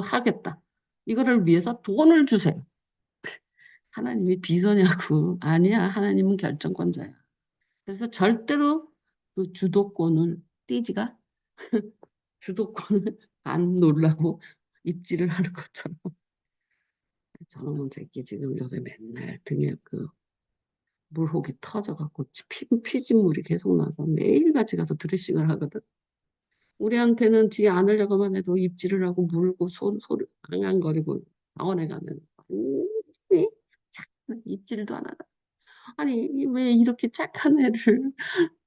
하겠다. 이거를 위해서 돈을 주세요. 하나님이 비서냐고. 아니야. 하나님은 결정권자야. 그래서 절대로 그 주도권을 띄지가 주도권을 안 놓으려고 입지를 하는 것처럼. 저놈의 새끼 지금 요새 맨날 등에 물혹이 터져갖고 피진물이 계속 나서 매일같이 가서 드레싱을 하거든. 우리한테는 뒤에 안으려고만 해도 입질을 하고 물고 소리 앙앙거리고 병원에 가면 네? 입질도 안 하다. 아니 왜 이렇게 착한 애를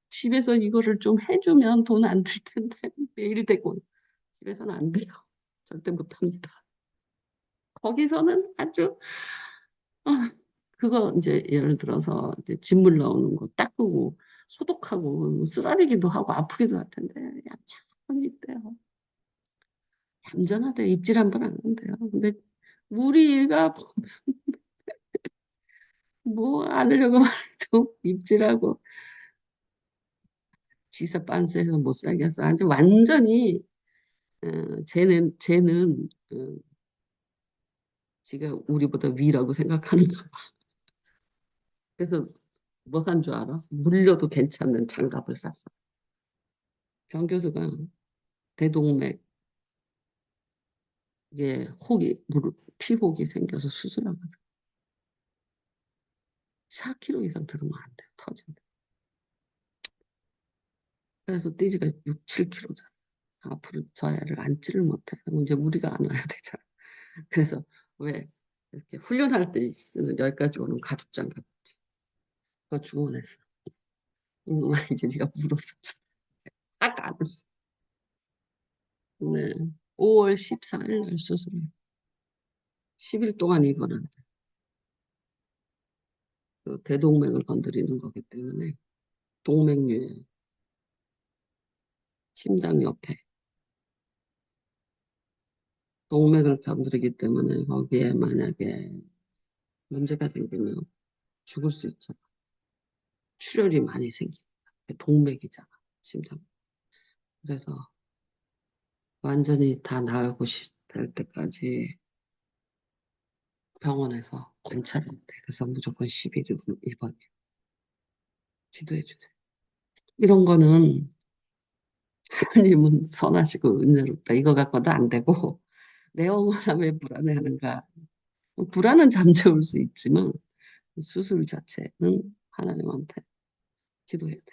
집에서 이거를 좀 해주면 돈 안 들 텐데 매일 되고 집에서는 안 돼요. 절대 못합니다. 거기서는 아주 그거 이제 예를 들어서 이제 진물 나오는 거 닦고 소독하고 뭐 쓰라리기도 하고 아프기도 할 텐데 얌전히 있대요. 얌전하대 입질 한 번 안 한대요. 근데 우리가 뭐 안으려고만 해도 입질하고 지사 빤스에서 못 살겠어. 아주 완전히 쟤는 지가 우리보다 위라고 생각하는 거. 그래서 뭐 산 줄 알아? 물려도 괜찮는 장갑을 샀어. 병 교수가 대동맥 이게 혹이, 무릎, 피혹이 생겨서 수술하거든. 4kg 이상 들으면 안 돼. 터진다. 그래서 띠지가 6, 7kg잖아. 앞으로 저 애를 앉지를 못해. 그럼 이제 우리가 안아야 되잖아. 그래서 왜 이렇게 훈련할 때 쓰는 여기까지 오는 가죽장갑 있지. 그거 주문했어. 이놈아 이제 네가 물어봤잖아. 딱안 없어. 네. 5월 14일 날 수술해. 10일 동안 입원한대. 그 대동맥을 건드리는 거기 때문에 동맥류에 심장 옆에 동맥을 건드리기 때문에 거기에 만약에 문제가 생기면 죽을 수 있잖아. 출혈이 많이 생기니까. 동맥이잖아. 심장. 그래서 완전히 다 나으고 될 때까지 병원에서 관찰해야 돼. 그래서 무조건 10일 입원. 기도해 주세요. 이런 거는 하나님은 선하시고 은혜롭다. 이거 갖고도 안 되고 내 영혼아 왜 불안해하는가. 불안은 잠재울 수 있지만 수술 자체는 하나님한테 기도해야 돼.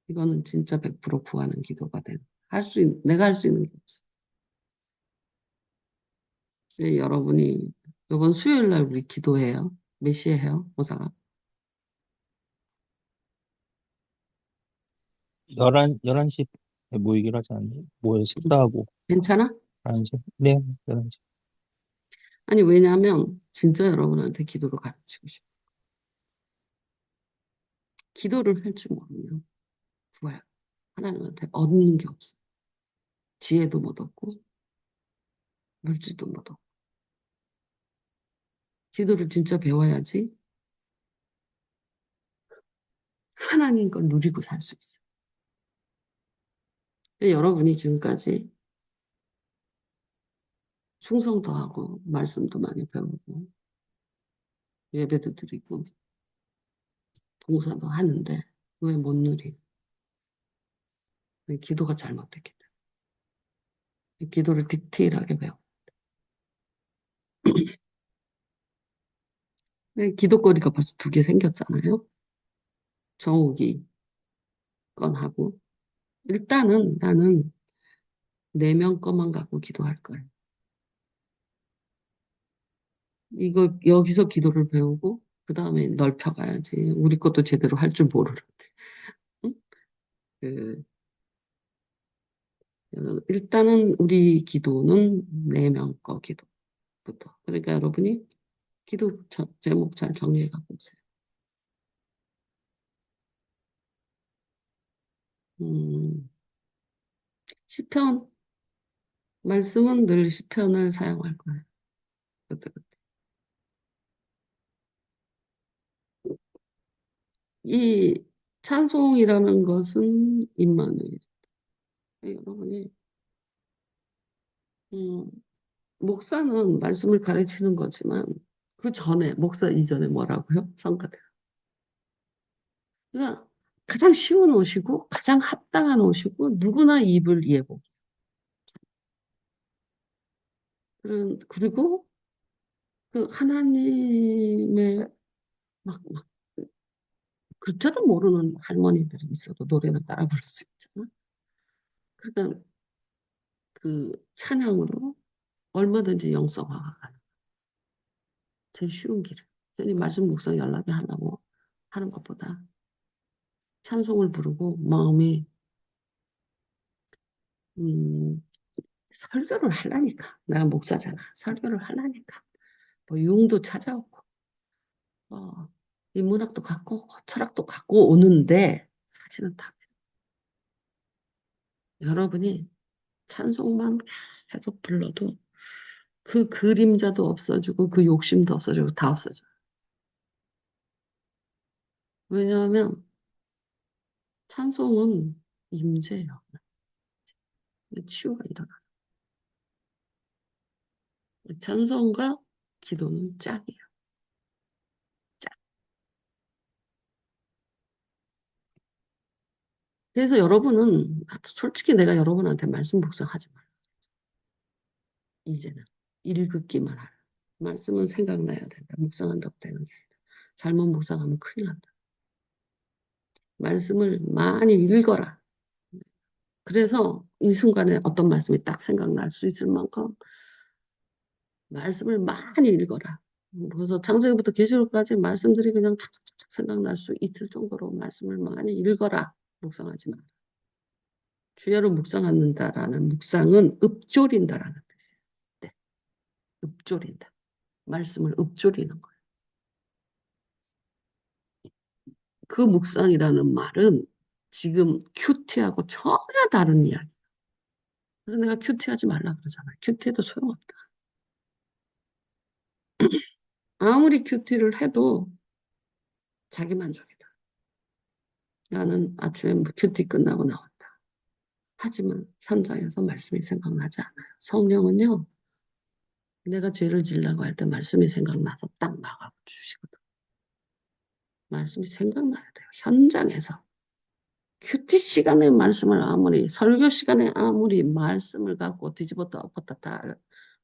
이거는 진짜 100% 구하는 기도가 돼. 내가 할 수 있는 게 없어. 근데 여러분이 이번 수요일 날 우리 기도해요. 몇 시에 해요? 모사가? 11시에 모이기로 하지 않나요? 모여서 응. 식사하고, 괜찮아? 11시? 네, 11시. 아니 왜냐하면 진짜 여러분한테 기도를 가르치고 싶어. 기도를 할 줄 모르면 구할 하나님한테 얻는 게 없어. 지혜도 못 얻고 물질도 못 얻고. 기도를 진짜 배워야지 하나님 걸 누리고 살 수 있어. 여러분이 지금까지 충성도 하고 말씀도 많이 배우고 예배도 드리고 봉사도 하는데 왜 못 누리? 왜 기도가 잘못됐기 때문에. 기도를 디테일하게 배워. 기도거리가 벌써 2개 생겼잖아요. 정옥이 건하고 일단은 나는 4명 것만 갖고 기도할 거예요. 이거 여기서 기도를 배우고 그 다음에 넓혀가야지. 우리 것도 제대로 할 줄 모르는데. 응? 그, 일단은 우리 기도는 4명 거 기도부터. 그러니까 여러분이 기도 제목 잘 정리해 갖고 오세요. 음, 시편 말씀은 늘 시편을 사용할 거예요. 그때. 이 찬송이라는 것은 임마누엘. 여러분이 음, 목사는 말씀을 가르치는 거지만 그 전에 목사 이전에 뭐라고요? 성가대. 그러니까 가장 쉬운 옷이고 가장 합당한 옷이고 누구나 입을 예복. 그리고 그 하나님의 막 글자도 모르는 할머니들이 있어도 노래는 따라 부를 수 있잖아. 그러니까 그 찬양으로 얼마든지 영성화가 가능. 제일 쉬운 길이에요. 괜히 말씀 묵상 연락이 하려고 하는 것보다 찬송을 부르고 마음이 음, 설교를 하려니까 내가 목사잖아. 설교를 하려니까 뭐 유흥도 찾아오고 인문학도 갖고 철학도 갖고 오는데 사실은 다 여러분이 찬송만 계속 불러도 그 그림자도 없어지고 그 욕심도 없어지고 다 없어져. 왜냐하면 찬송은 임재예요. 치유가 일어나. 찬송과 기도는 짝이에요. 짝. 그래서 여러분은 솔직히 내가 여러분한테 말씀 묵상하지 말라. 이제는. 읽기만 하라. 말씀은 생각나야 된다. 묵상한다고 되는 게 아니다. 잘못 묵상하면 큰일 난다. 말씀을 많이 읽어라. 그래서 이 순간에 어떤 말씀이 딱 생각날 수 있을 만큼 말씀을 많이 읽어라. 그래서 창세기부터 계시록까지 말씀들이 그냥 착착착착 생각날 수 있을 정도로 말씀을 많이 읽어라. 묵상하지 마. 주야로 묵상한다라는 묵상은 읊조린다라는 뜻이에요. 네, 읊조린다. 말씀을 읊조리는 거예요. 그 묵상이라는 말은 지금 큐티하고 전혀 다른 이야기. 그래서 내가 큐티하지 말라 그러잖아요. 큐티해도 소용없다. 아무리 큐티를 해도 자기 만족이다. 나는 아침에 큐티 끝나고 나왔다. 하지만 현장에서 말씀이 생각나지 않아요. 성령은요, 내가 죄를 지으려고 할 때 말씀이 생각나서 딱 막아 주시거든. 말씀이 생각나야 돼요. 현장에서. 큐티 시간에 말씀을 아무리, 설교 시간에 아무리 말씀을 갖고 뒤집었다 엎었다 다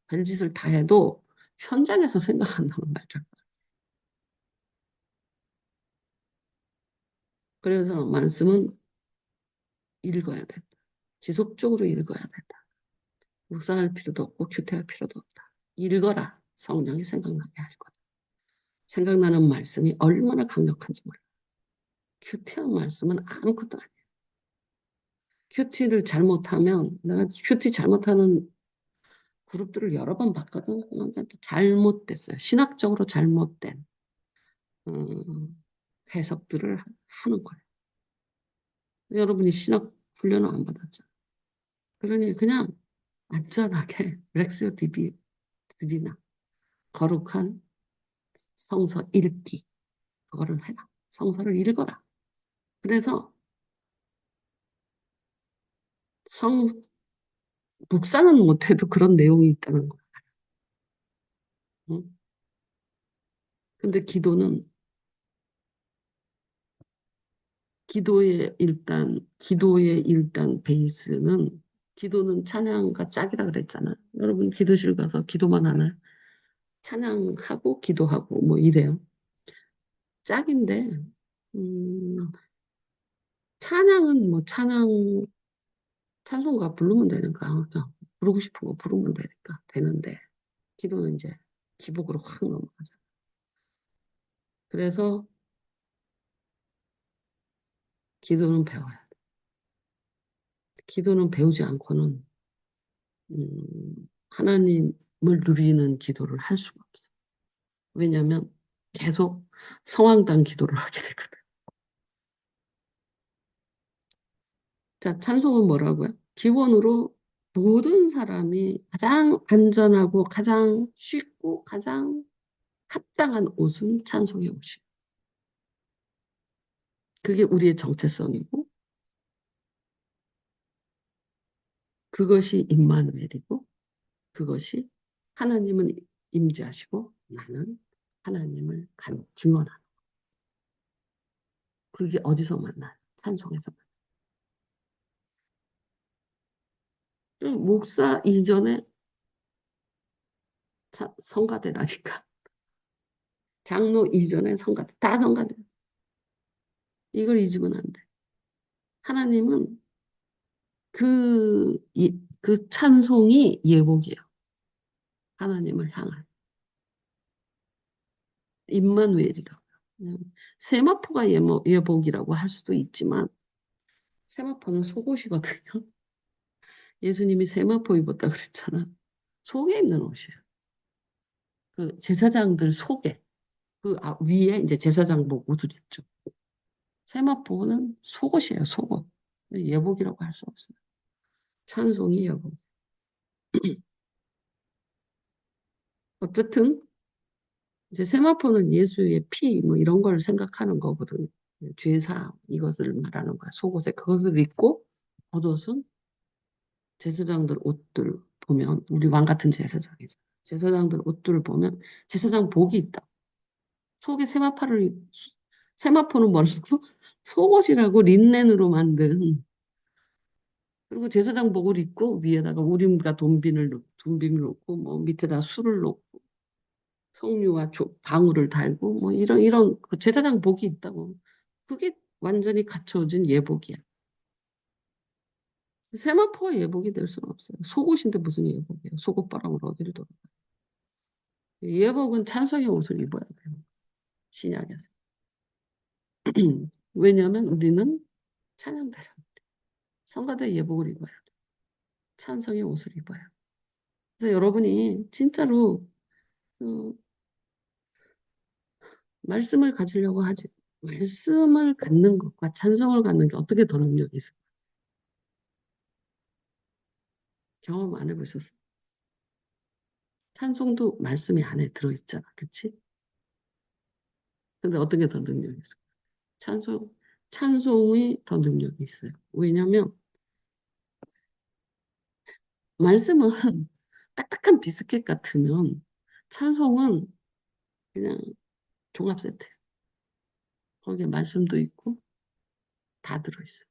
별짓을 다 해도 현장에서 생각 안 나면 말자. 그래서 말씀은 읽어야 된다. 지속적으로 읽어야 된다. 묵상할 필요도 없고 큐티할 필요도 없다. 읽어라. 성령이 생각나게 할 거다. 생각나는 말씀이 얼마나 강력한지 몰라. 큐티한 말씀은 아무것도 아니야. 큐티를 잘못하면 내가 큐티 잘못하는 그룹들을 여러 번 봤거든. 잘못됐어요. 신학적으로 잘못된 해석들을 하는 거예요. 여러분이 신학 훈련을 안 받았잖아. 그러니 그냥 안전하게 렉스io 디비나 거룩한 성서 읽기 그거를 해라. 성서를 읽어라. 그래서 성 묵상은 못해도 그런 내용이 있다는 거야. 응? 근데 기도의 일단 베이스는 기도는 찬양과 짝이라 그랬잖아. 여러분 기도실 가서 기도만 하나요? 찬양하고 기도하고 뭐 이래요. 짝인데 찬양은 뭐 찬송가 부르면 되니까 그냥 부르고 싶은 거 부르면 되니까 되는데 기도는 이제 기복으로 확 넘어가잖아. 그래서 기도는 배워야 돼. 기도는 배우지 않고는 하나님을 누리는 기도를 할 수가 없어. 왜냐하면 계속 성황당 기도를 하게 되거든. 자, 찬송은 뭐라고요? 기본으로 모든 사람이 가장 안전하고 가장 쉽고 가장 합당한 옷은 찬송의 옷이에요. 그게 우리의 정체성이고 그것이 임마누엘이고 그것이 하나님은 임재하시고 나는 하나님을 증언하는 그게 어디서 만나? 찬송에서 만나. 목사 이전에 성가대라니까. 장로 이전에 성가대. 다 성가대. 이걸 잊으면 안 돼. 하나님은 그 찬송이 예복이에요. 하나님을 향한. 임마누엘이라고. 세마포가 예복이라고 할 수도 있지만 세마포는 속옷이거든요. 예수님이 세마포 입었다 그랬잖아. 속에 입는 옷이에요. 그 제사장들 속에 위에 이제 제사장복 옷을 입죠. 세마포는 속옷이에요. 속옷. 예복이라고 할 수 없어요. 찬송이 예복. 어쨌든 이제 세마포는 예수의 피 뭐 이런 걸 생각하는 거거든. 죄사 이것을 말하는 거야. 속옷에 그것을 입고 겉옷은 제사장들 옷들 보면 우리 왕 같은 제사장이죠. 제사장들 옷들을 보면 제사장 복이 있다. 속에 세마포는 뭐라고? 속옷이라고 린넨으로 만든 그리고 제사장복을 입고 위에다가 우림과 돈빔을 놓고 뭐 밑에다 술을 놓고 석류와 방울을 달고 뭐 이런 그 제사장복이 있다고. 그게 완전히 갖춰진 예복이야. 세마포가 예복이 될 수는 없어요. 속옷인데 무슨 예복이에요? 속옷바람을 어디를 돌아. 예복은 찬송의 옷을 입어야 돼요. 신약에서. 왜냐하면 우리는 찬양대라. 성가대 예복을 입어야 돼. 찬송의 옷을 입어야. 그래서 여러분이 진짜로 그 말씀을 가지려고 하지. 말씀을 갖는 것과 찬송을 갖는 게 어떻게 더 능력이 있을까? 경험 안 해보셨어요? 찬송도 말씀이 안에 들어있잖아. 그치? 근데 어떤 게 더 능력이 있을까? 찬송, 찬송이 더 능력이 있어요. 왜냐면 말씀은 딱딱한 비스켓 같으면 찬송은 그냥 종합 세트. 거기에 말씀도 있고 다 들어있어.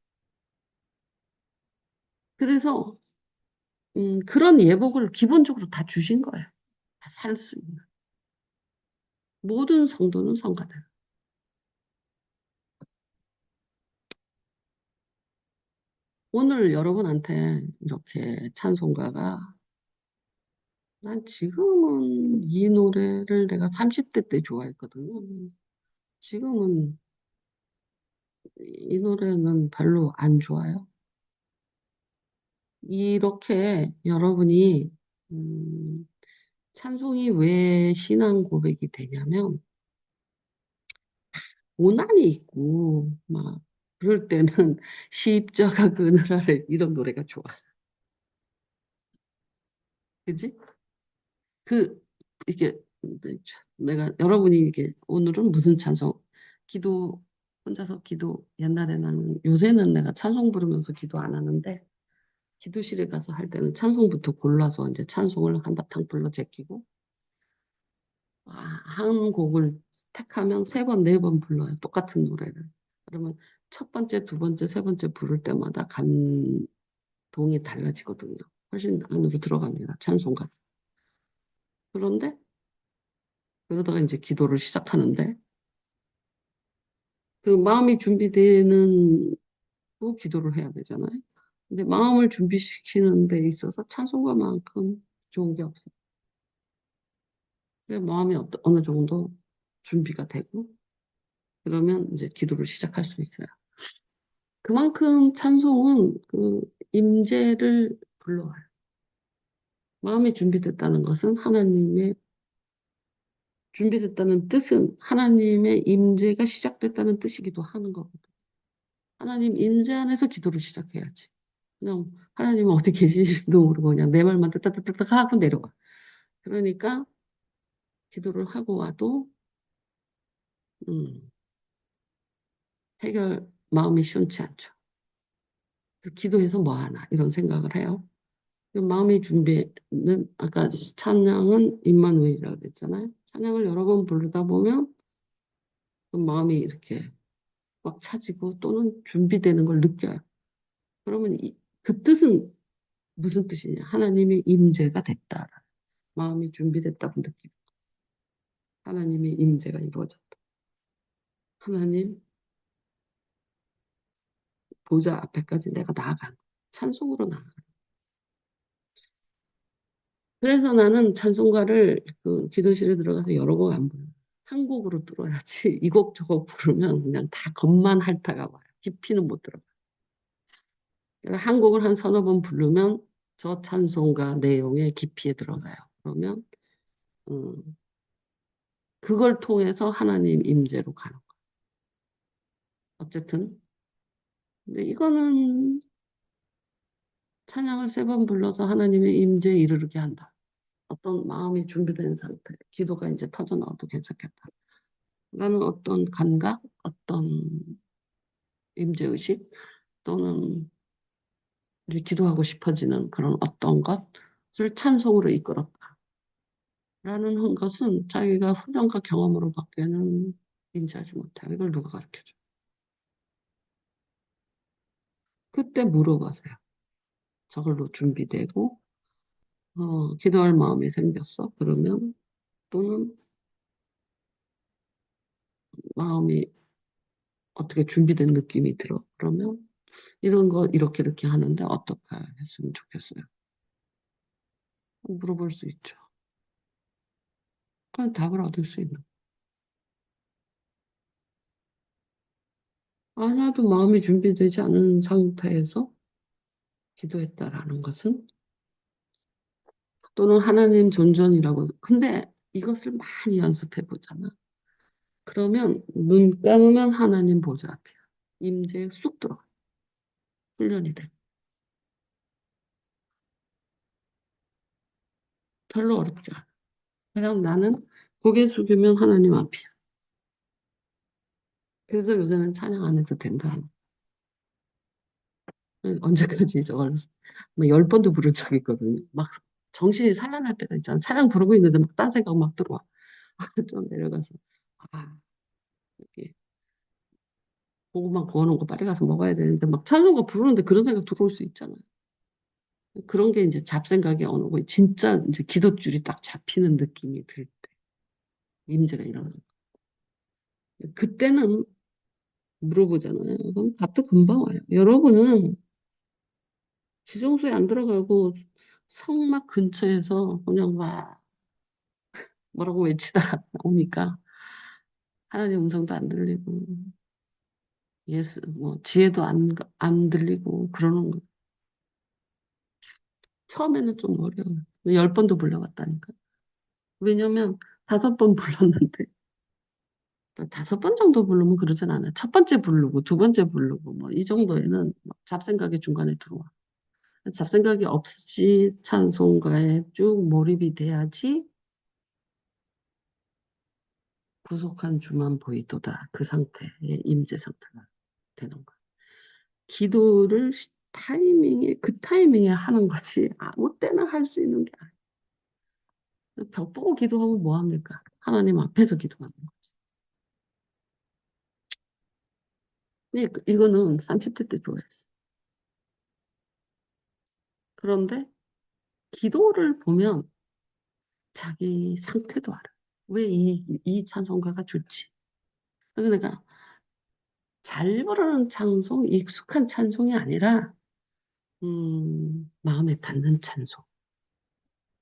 그래서 그런 예복을 기본적으로 다 주신 거예요. 다 살 수 있는. 모든 성도는 성가대로. 오늘 여러분한테 이렇게 찬송가가 난 지금은 이 노래를 내가 30대 때 좋아했거든요. 지금은 이 노래는 별로 안 좋아요. 이렇게 여러분이 음, 찬송이 왜 신앙 고백이 되냐면 고난이 있고 막 그럴 때는 십자가 그늘 아래 이런 노래가 좋아. 그지? 그 이게 내가 여러분이 이게 오늘은 무슨 찬송 기도 혼자서 기도 옛날에는 요새는 내가 찬송 부르면서 기도 안 하는데 기도실에 가서 할 때는 찬송부터 골라서 이제 찬송을 한바탕 불러 제끼고 한 곡을 택하면 세 번, 네 번 불러요. 똑같은 노래를. 그러면 첫 번째, 두 번째, 세 번째 부를 때마다 감동이 달라지거든요. 훨씬 안으로 들어갑니다. 찬송가. 그런데 그러다가 이제 기도를 시작하는데 그 마음이 준비되는 고 기도를 해야 되잖아요. 근데 마음을 준비시키는 데 있어서 찬송가만큼 좋은 게 없어요. 마음이 어느 정도 준비가 되고 그러면 이제 기도를 시작할 수 있어요. 그만큼 찬송은 그 임재를 불러와요. 마음이 준비됐다는 것은 하나님의 준비됐다는 뜻은 하나님의 임재가 시작됐다는 뜻이기도 하는 거거든. 하나님 임재 안에서 기도를 시작해야지. 그냥 하나님은 어디 계시지도 모르고 그냥 내 말만 따따따따 하고 내려와. 그러니까 기도를 하고 와도 음, 해결 마음이 시원치 않죠. 그래서 기도해서 뭐 하나 이런 생각을 해요. 그 마음의 준비는 아까 찬양은 임마누엘이라고 했잖아요. 찬양을 여러 번 부르다 보면 그 마음이 이렇게 꽉 차지고 또는 준비되는 걸 느껴요. 그러면 그 뜻은 무슨 뜻이냐? 하나님의 임재가 됐다. 마음이 준비됐다고 느끼고 하나님의 임재가 이루어졌다. 하나님 보좌 앞에까지 내가 나아간 찬송으로 나아가. 그래서 나는 찬송가를 그 기도실에 들어가서 여러 곡 안 불러. 한 곡으로 뚫어야지. 이 곡 저 곡 부르면 그냥 다 겉만 핥다가 와요. 깊이는 못 들어가. 그래서 한 곡을 한 서너 번 부르면 저 찬송가 내용의 깊이에 들어가요. 그러면 음, 그걸 통해서 하나님 임재로 가는 거예요. 어쨌든 근데 이거는 찬양을 세 번 불러서 하나님의 임재에 이르게 한다. 어떤 마음이 준비된 상태, 기도가 이제 터져 나와도 괜찮겠다. 라는 어떤 감각, 어떤 임재의식 또는 이제 기도하고 싶어지는 그런 어떤 것을 찬송으로 이끌었다. 라는 것은 자기가 훈련과 경험으로 밖에는 인지하지 못해요. 이걸 누가 가르쳐줘? 그때 물어보세요. 저걸로 준비되고, 기도할 마음이 생겼어. 그러면 또는 마음이 어떻게 준비된 느낌이 들어. 그러면 이런 거 이렇게 이렇게 하는데 어떻게 했으면 좋겠어요. 물어볼 수 있죠. 그냥 답을 얻을 수 있는. 하나도 마음이 준비되지 않은 상태에서 기도했다라는 것은 또는 하나님 존전이라고. 근데 이것을 많이 연습해 보잖아. 그러면 눈 감으면 하나님 보좌 앞이야. 임재에 쑥 들어가. 훈련이 돼. 별로 어렵지 않아. 그냥 나는 고개 숙이면 하나님 앞이야. 그래서 요새는 찬양 안 해도 된다. 언제까지 저걸 뭐 10번도 부른 적 있거든요. 막 정신이 산란할 때가 있잖아. 찬양 부르고 있는데 막 딴 생각 막 들어와. 좀 내려가서 아 이게 고구마 구워놓은 거 빨리 가서 먹어야 되는데 막 찬송가 부르는데 그런 생각 들어올 수 있잖아요. 그런 게 이제 잡생각이 어느 거 진짜 이제 기도줄이 딱 잡히는 느낌이 들 때 임재가 일어나는 거. 그때는 물어보잖아요. 그럼 답도 금방 와요. 여러분은 지정소에 안 들어가고 성막 근처에서 그냥 막 뭐라고 외치다가 나오니까 하나님 음성도 안 들리고 예수 뭐 지혜도 안 들리고 그러는 거. 처음에는 좀 어려워요. 10번도 불러갔다니까. 왜냐면 5번 불렀는데 5번 정도 부르면 그러진 않아요. 첫 번째 부르고 두 번째 부르고 뭐 이 정도에는 막 잡생각이 중간에 들어와. 잡생각이 없이 찬송가에 쭉 몰입이 돼야지 구속한 주만 보이도다. 그 상태의 임재 상태가 되는 거야. 기도를 그 타이밍에 하는 거지. 아무 때나 할 수 있는 게 아니야. 벽 보고 기도하면 뭐 합니까? 하나님 앞에서 기도하는 거지. 이거는 30대 때 좋아했어. 그런데 기도를 보면 자기 상태도 알아. 왜 이 찬송가가 좋지? 그래서 내가 잘 부르는 찬송, 익숙한 찬송이 아니라 마음에 닿는 찬송이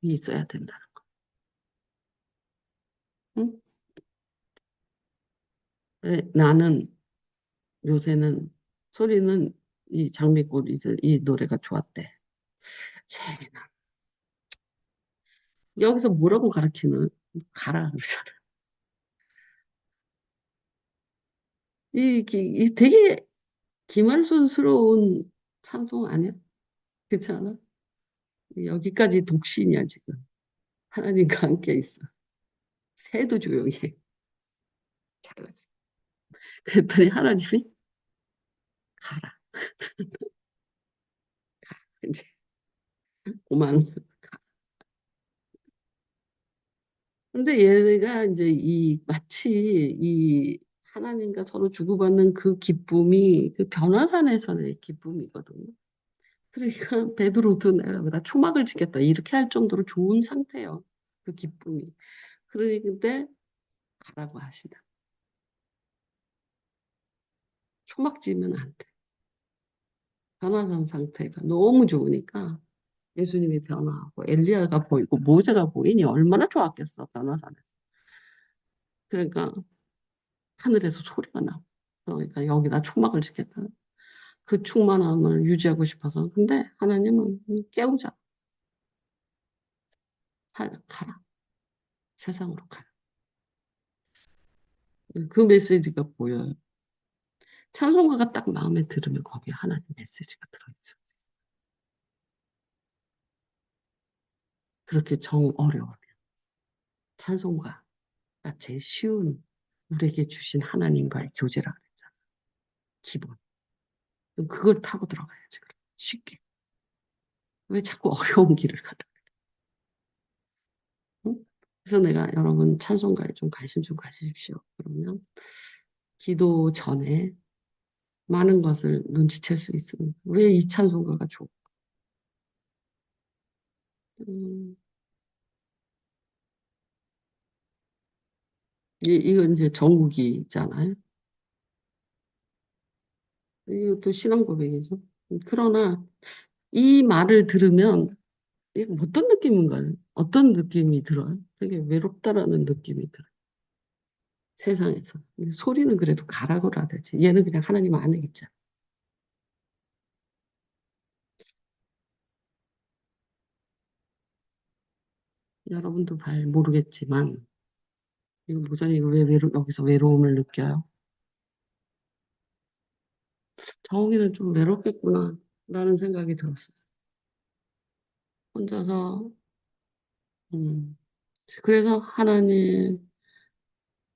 있어야 된다는 거. 응? 나는 요새는 소리는 이 장미꽃 이 노래가 좋았대. 쟤나 여기서 뭐라고 가르치는 가라 그러잖아. 이 되게 기말순스러운 찬송 아니야? 그렇지 않아? 여기까지 독신이야 지금. 하나님과 함께 있어. 새도 조용히 해. 잘났어. 그랬더니 하나님이 가라. 이제 그만. 근데 얘가 이제 마치 이 하나님과 서로 주고받는 그 기쁨이 그 변화산에서의 기쁨이거든요. 그러니까 베드로도 내가 나 초막을 짓겠다 이렇게 할 정도로 좋은 상태예요. 그 기쁨이. 그런데 가라고 하시다. 초막 지으면 안 돼. 변화산 상태가 너무 좋으니까 예수님이 변화하고 엘리야가 보이고 모세가 보이니 얼마나 좋았겠어 변화산에서. 그러니까 하늘에서 소리가 나고 그러니까 여기다 초막을 짓겠다. 그 충만함을 유지하고 싶어서. 근데 하나님은 깨우자. 가라. 세상으로 가라. 그 메시지가 보여요. 찬송가가 딱 마음에 들으면 거기에 하나님 메시지가 들어있어. 그렇게 정 어려워. 찬송가가 제일 쉬운 우리에게 주신 하나님과의 교제라 그랬잖아. 기본. 그걸 타고 들어가야지. 그럼. 쉽게. 왜 자꾸 어려운 길을 가라. 응? 그래서 내가 여러분 찬송가에 좀 관심 좀 가지십시오. 그러면 기도 전에 많은 것을 눈치챌 수 있습니다. 왜 이 찬송가가 좋을까? 음, 이거 이제 정국이잖아요. 이것도 신앙 고백이죠. 그러나 이 말을 들으면 이게 어떤 느낌인가요? 어떤 느낌이 들어요? 되게 외롭다라는 느낌이 들어요. 세상에서. 소리는 그래도 가라고라 되지. 얘는 그냥 하나님 안에 있잖아. 여러분도 잘 모르겠지만, 이거 뭐죠? 이거 왜 여기서 외로움을 느껴요? 정욱이는 좀 외롭겠구나, 라는 생각이 들었어요. 혼자서, 음, 그래서 하나님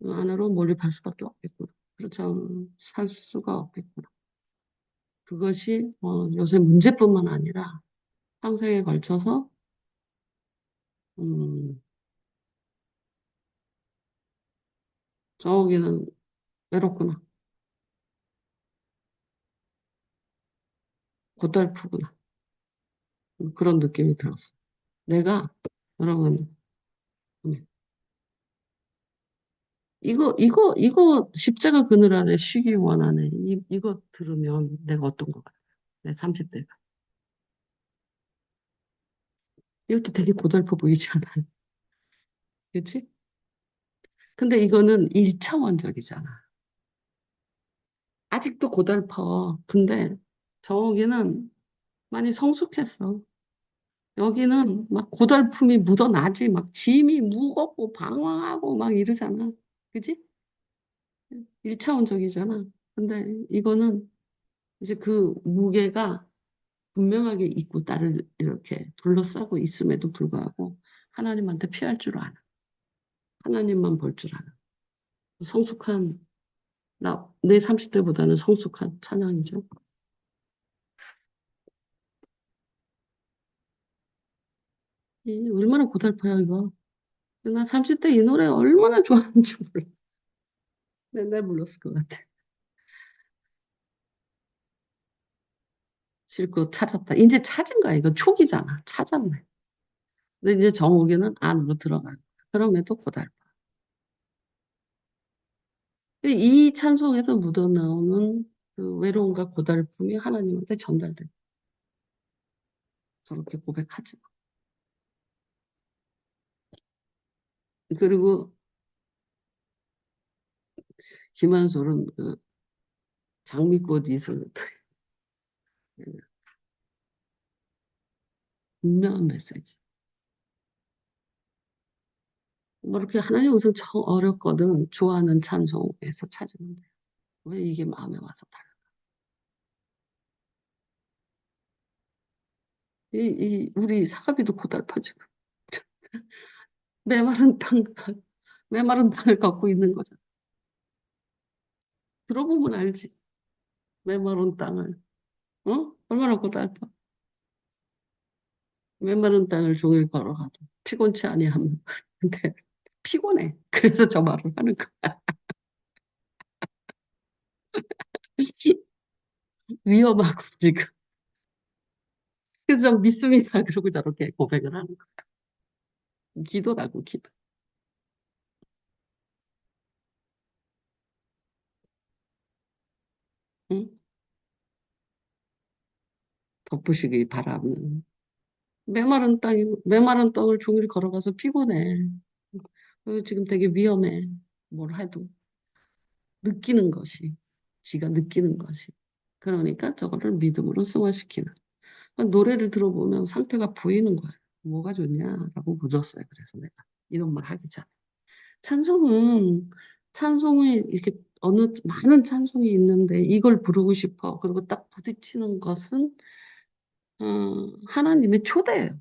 안으로 몰입할 수밖에 없겠구나. 그렇지 않으면 살 수가 없겠구나. 그것이 요새 문제뿐만 아니라 평생에 걸쳐서 음, 정욱이는 외롭구나, 고달프구나, 그런 느낌이 들었어. 내가 여러분 음, 이거 십자가 그늘 아래 쉬기 원하네. 이거 들으면 내가 어떤 것 같아? 내 30대가. 이것도 되게 고달퍼 보이지 않아요? 그렇지? 근데 이거는 1차원적이잖아. 아직도 고달퍼. 근데 저기는 많이 성숙했어. 여기는 막 고달픔이 묻어나지. 막 짐이 무겁고 방황하고 막 이러잖아. 그지? 1차원적이잖아. 근데 이거는 이제 그 무게가 분명하게 있고 나를 이렇게 둘러싸고 있음에도 불구하고 하나님한테 피할 줄 알아. 하나님만 볼 줄 알아. 성숙한, 내 30대보다는 성숙한 찬양이죠. 얼마나 고달파요, 이거. 나 30대 이 노래 얼마나 좋아하는지 몰라. 맨날 불렀을 것 같아. 실컷 찾았다. 이제 찾은 거야. 이거 초기잖아. 찾았네. 근데 이제 정옥이는 안으로 들어가. 그럼에도 고달파. 이 찬송에서 묻어나오는 그 외로움과 고달픔이 하나님한테 전달돼. 저렇게 고백하지. 그리고 김한솔은 그 장미꽃 이슬 분명한 메시지. 뭐 이렇게 하나님 음성 참 어렵거든. 좋아하는 찬송에서 찾으면 돼. 왜 이게 마음에 와서 달라. 우리 사가비도 고달파 지금. 메마른 땅, 메마른 땅을 걷고 있는 거잖아. 들어보면 알지. 메마른 땅을. 얼마나 고달파. 메마른 땅을 종일 걸어가도 피곤치 아니하면. 근데 피곤해. 그래서 저 말을 하는 거야. 위험하고 지금. 그래서 믿음이야. 그러고 저렇게 고백을 하는 거야. 기도라고, 기도. 응? 덮으시기 바라는. 메마른 땅을 종일 걸어가서 피곤해. 지금 되게 위험해. 뭘 해도. 느끼는 것이. 지가 느끼는 것이. 그러니까 저거를 믿음으로 승화시키는. 노래를 들어보면 상태가 보이는 거야. 뭐가 좋냐라고 묻었어요. 그래서 내가 이런 말 하기 전에. 찬송은, 찬송에 이렇게 많은 찬송이 있는데 이걸 부르고 싶어. 그리고 딱 부딪히는 것은, 하나님의 초대예요.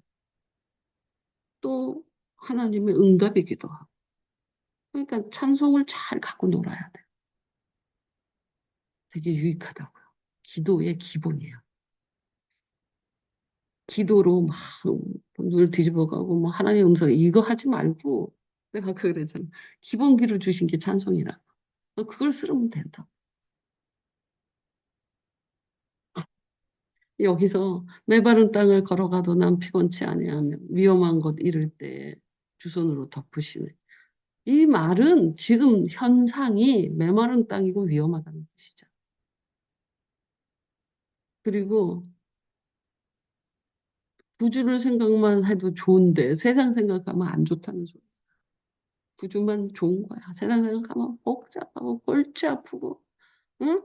또 하나님의 응답이기도 하고. 그러니까 찬송을 잘 갖고 놀아야 돼. 되게 유익하다고요. 기도의 기본이에요. 기도로 막 눈을 뒤집어가고 뭐 하나님 음성 이거 하지 말고 내가 그러잖아. 기본기를 주신 게 찬송이라. 그걸 쓰면 된다. 여기서 메바른 땅을 걸어가도 난 피곤치 아니하며 위험한 곳 이를 때 두 손으로 덮으시네. 이 말은 지금 현상이 메마른 땅이고 위험하다는 뜻이죠. 그리고 구주를 생각만 해도 좋은데 세상 생각하면 안 좋다는 소리. 구주만 좋은 거야. 세상 생각하면 복잡하고 골치 아프고, 응?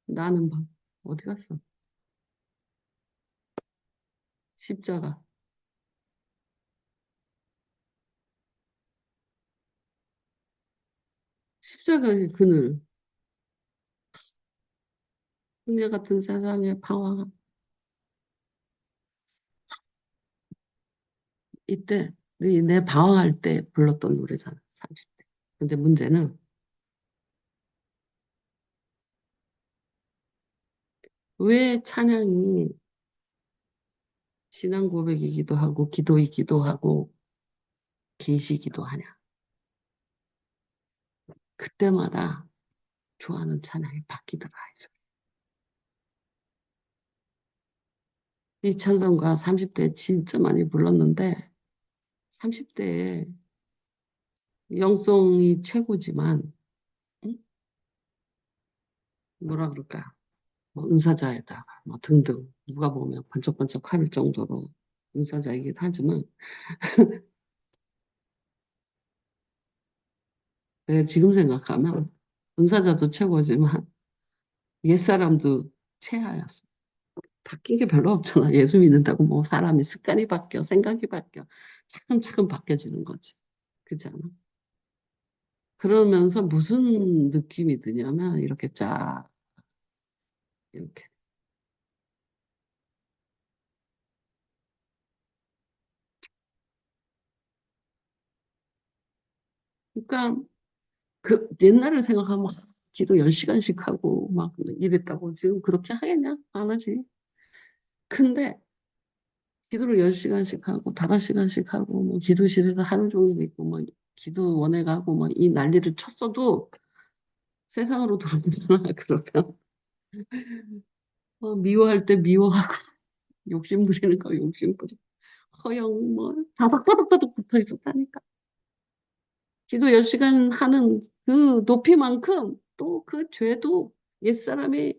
나는 막 어디 갔어? 십자가. 십자가의 그늘. 그녀 같은 세상에 방황한 이때 내 방황할 때 불렀던 노래잖아. 30대. 근데 문제는 왜 찬양이 신앙 고백이기도 하고 기도이기도 하고 계시기도 하냐. 그때마다 좋아하는 찬양이 바뀌더라. 이 찬송가 30대 진짜 많이 불렀는데 30대에 영성이 최고지만 응? 뭐라 그럴까 뭐 은사자에다가 뭐 등등 누가 보면 번쩍번쩍 할 정도로 은사자이긴 하지만 내가 지금 생각하면 은사자도 최고지만 옛사람도 최하였어. 바뀐 게 별로 없잖아. 예수 믿는다고 뭐 사람이 습관이 바뀌어 생각이 바뀌어 차근차근 바뀌어지는 거지. 그렇지 않아? 그러면서 무슨 느낌이 드냐면 이렇게 쫙 이렇게 그러니까 그 옛날을 생각하면 기도 10시간씩 하고 막 이랬다고 지금 그렇게 하겠냐? 안 하지. 근데 기도를 10시간씩 하고 5시간씩 하고 뭐 기도실에서 하루 종일 있고 뭐 기도원에 가고 뭐 이 난리를 쳤어도 세상으로 돌아오잖아. 그러면 미워할 때 미워하고 욕심 부리는 거 욕심 부리고 허영 뭐 다닥다닥다닥 붙어 있었다니까. 기도 10시간 하는 그 높이만큼 또 그 죄도 옛사람이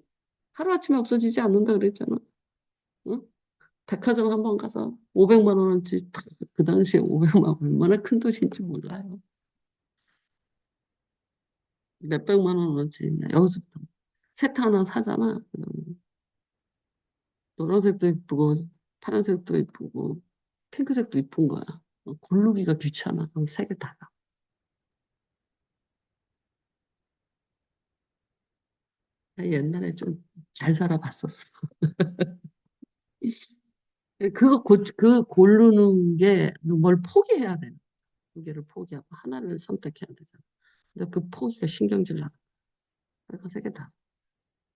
하루아침에 없어지지 않는다 그랬잖아. 응? 백화점 한번 가서 500만 원어치 그 당시에 500만 원 얼마나 큰 돈인지 몰라요. 몇백만 원어치 여기서부터 세트 하나 사잖아. 그러면 노란색도 이쁘고 파란색도 이쁘고 핑크색도 이쁜 거야. 고르기가 귀찮아. 그럼 세 개 다 사. 나 옛날에 좀 잘 살아봤었어. 그 고르는 게 뭘 포기해야 돼. 두 개를 포기하고 하나를 선택해야 되잖아. 근데 그 포기가 신경질 나. 그러니까 세 개 다.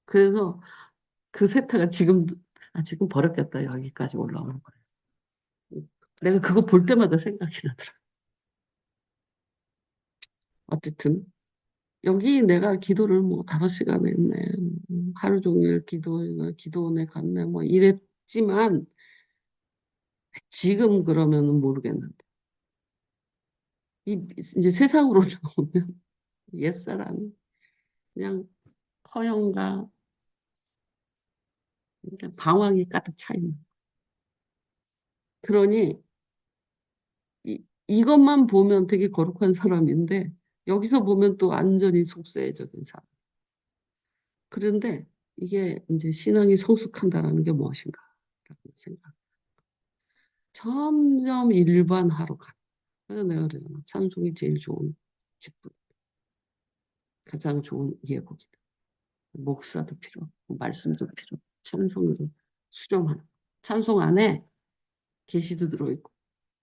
그래서 그 세타가 지금 버렸겠다. 여기까지 올라오는 거야. 내가 그거 볼 때마다 생각이 나더라. 어쨌든 여기 내가 기도를 뭐 5시간 했네. 하루 종일 기도원에 갔네. 뭐 이랬지만 지금 그러면은 모르겠는데. 이제 세상으로 나오면 옛사람이 그냥 허영과 그냥 방황이 가득 차 있는. 그러니 이것만 보면 되게 거룩한 사람인데 여기서 보면 또 완전히 속세적인 사람. 그런데 이게 이제 신앙이 성숙한다라는 게 무엇인가? 라는 생각. 점점 일반화로 가. 그래서 내가 그러잖아. 찬송이 제일 좋은 직분. 가장 좋은 예복이다. 목사도 필요 없고 말씀도 필요 없고 찬송으로 수렴하는. 찬송 안에 계시도 들어있고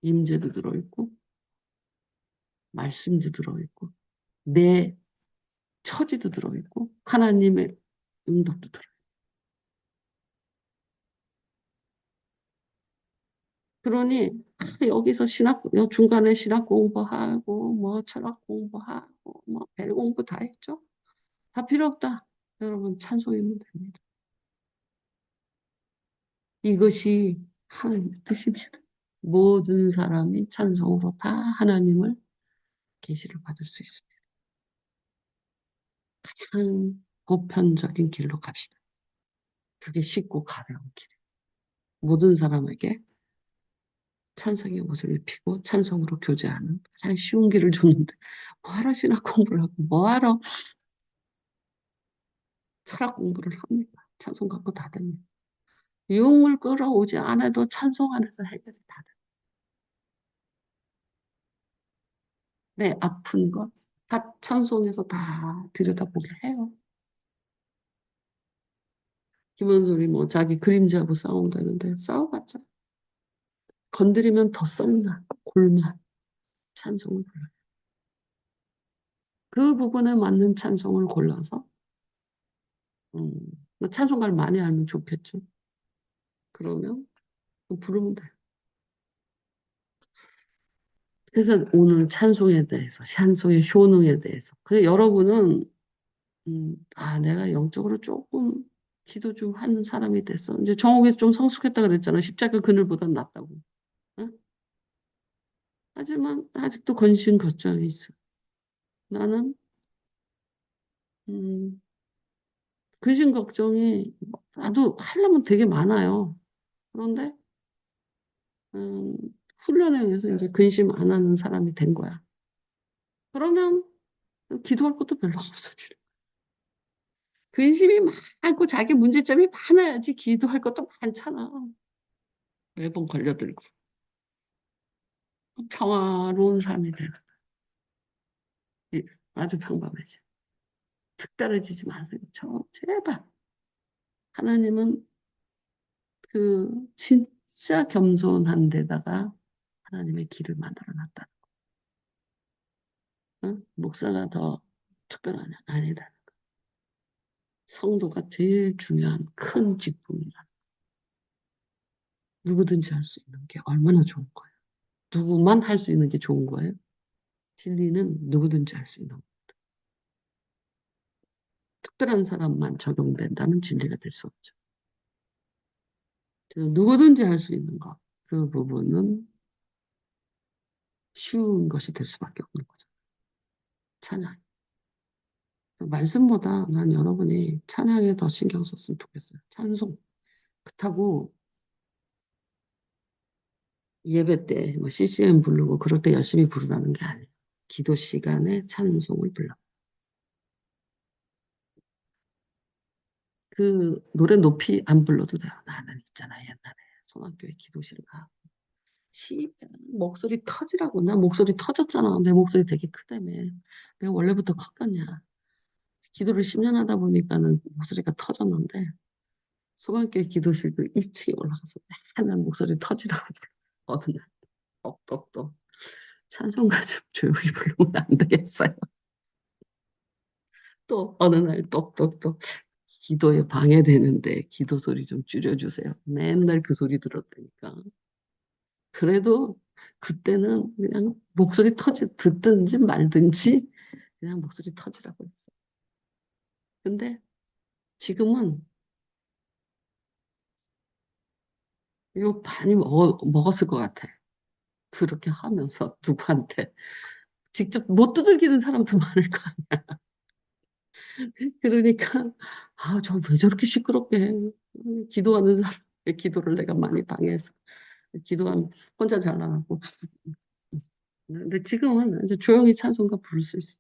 임재도 들어있고 말씀도 들어있고 내 처지도 들어있고 하나님의 응답도 들어있고 그러니 여기서 중간에 신학 공부하고 뭐 철학 공부하고 뭐 별 공부 다 했죠. 다 필요 없다. 여러분 찬송이면 됩니다. 이것이 하나님의 뜻입니다. 모든 사람이 찬송으로 다 하나님을 계시를 받을 수 있습니다. 가장 보편적인 길로 갑시다. 그게 쉽고 가벼운 길이에요. 모든 사람에게 찬송의 옷을 입히고 찬송으로 교제하는 가장 쉬운 길을 줬는데 뭐하러 신학 공부를 하고 뭐하러 철학 공부를 합니까? 찬송 갖고 다 됩니다. 유흥을 끌어오지 않아도 찬송 안에서 해결이 다 돼요. 내 아픈 것 다 찬송에서 다 들여다보게 해요. 김원솔이 뭐 자기 그림자하고 싸운다는데 싸워봤자 건드리면 더 썩나 골마 찬송을 불러요. 그 부분에 맞는 찬송을 골라서 뭐 찬송가를 많이 알면 좋겠죠. 그러면 부르면 돼요. 그래서 오늘 찬송에 대해서 찬송의 효능에 대해서 그래서 여러분은 내가 영적으로 조금 기도 좀 하는 사람이 됐어. 이제 정옥에서 좀 성숙했다 그랬잖아. 십자가 그늘보다 낫다고. 응? 하지만 아직도 근심 걱정이 있어. 나는 음, 근심 걱정이 나도 하려면 되게 많아요. 그런데 음, 훈련에 의해서 이제 근심 안 하는 사람이 된 거야. 그러면 기도할 것도 별로 없어지는. 근심이 많고 자기 문제점이 많아야지 기도할 것도 많잖아. 매번 걸려들고 평화로운 삶이 되는. 예, 아주 평범해져. 특별해지지 마세요. 제발. 하나님은 그 진짜 겸손한 데다가 하나님의 길을 만들어 놨다. 응? 목사가 더 특별하냐? 아니다. 성도가 제일 중요한 큰 직분이라. 누구든지 할 수 있는 게 얼마나 좋은 거예요. 누구만 할 수 있는 게 좋은 거예요. 진리는 누구든지 할 수 있는 거예요. 특별한 사람만 적용된다면 진리가 될 수 없죠. 그래서 누구든지 할 수 있는 것. 그 부분은 쉬운 것이 될 수밖에 없는 거죠. 찬양. 말씀보다 난 여러분이 찬양에 더 신경 썼으면 좋겠어요. 찬송. 그렇다고 예배 때 뭐 CCM 부르고 그럴 때 열심히 부르라는 게 아니에요. 기도 시간에 찬송을 불러. 그 노래 높이 안 불러도 돼요. 나는 있잖아 옛날에 소망교회 기도실 가. 시잖아. 목소리 터지라고. 나 목소리 터졌잖아. 내 목소리 되게 크다며. 내가 원래부터 컸겠냐. 기도를 10년 하다 보니까는 목소리가 터졌는데 소망교회 기도실 그 2층에 올라가서 맨날 목소리 터지라고 불러. 어느 날 똑똑똑 찬송가 좀 조용히 부르면 안 되겠어요. 또 어느 날 똑똑똑 기도에 방해되는데 기도 소리 좀 줄여주세요. 맨날 그 소리 들었다니까. 그래도 그때는 그냥 목소리 듣든지 말든지 그냥 목소리 터지라고 했어. 근데 지금은 이거 많이 먹었을 것 같아. 그렇게 하면서 누구한테 직접 못 두들기는 사람도 많을 거 아니야. 그러니까 저 왜 저렇게 시끄럽게 해. 기도하는 사람의 기도를 내가 많이 방해해서 기도하면 혼자 잘 나가고. 근데 지금은 이제 조용히 찬송가 부를 수 있어.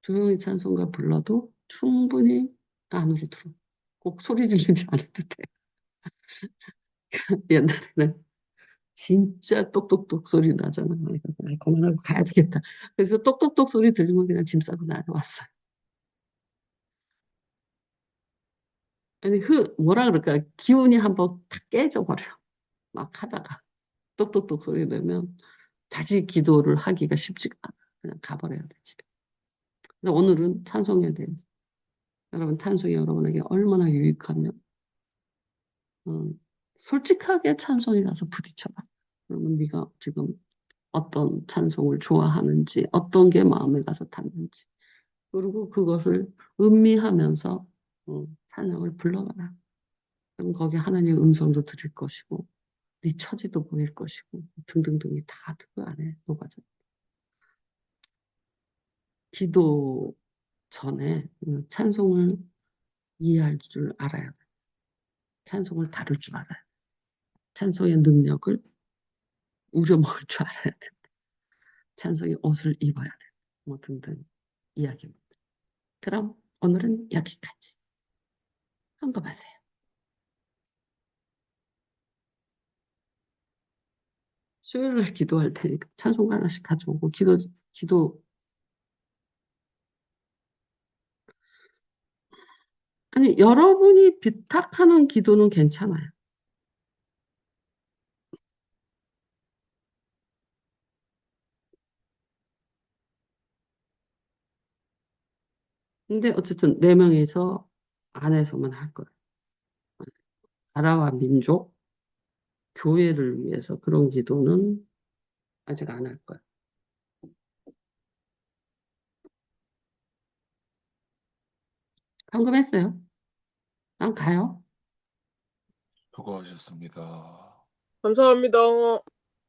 조용히 찬송가 불러도 충분히 안으로 들어. 꼭 소리 지르지 않아도 돼. 옛날에는 진짜 똑똑똑 소리 나잖아. 그만하고 가야 되겠다. 그래서 똑똑똑 소리 들리면 그냥 짐 싸고 나가왔어요. 아니, 뭐라 그럴까. 기운이 한번 탁 깨져버려. 막 하다가. 똑똑똑 소리 내면 다시 기도를 하기가 쉽지가 않아. 그냥 가버려야 돼, 집에. 근데 오늘은 찬송에 대해서. 여러분, 찬송이 여러분에게 얼마나 유익하면, 어, 솔직하게 찬송에 가서 부딪혀봐. 그러면 네가 지금 어떤 찬송을 좋아하는지, 어떤 게 마음에 가서 닿는지, 그리고 그것을 음미하면서 찬양을 불러가라. 그럼 거기 하나님의 음성도 들을 것이고 네 처지도 보일 것이고 등등등이 다 그 안에 녹아져. 기도 전에 찬송을 이해할 줄 알아야 돼. 찬송을 다룰 줄 알아야 돼. 찬송의 능력을 우려먹을 줄 알아야 돼. 찬송의 옷을 입어야 돼. 뭐 등등 이야기입니다. 그럼 오늘은 여기까지. 한금하세요. 수요일 날 기도할 테니까 찬송가 하나씩 가져오고 기도 아니 여러분이 비탁하는 기도는 괜찮아요. 근데 어쨌든 네 명이서 안에서만 할 거예요. 나라와 민족, 교회를 위해서 그런 기도는 아직 안 할 거예요. 방금 했어요. 난 가요. 수고하셨습니다. 감사합니다.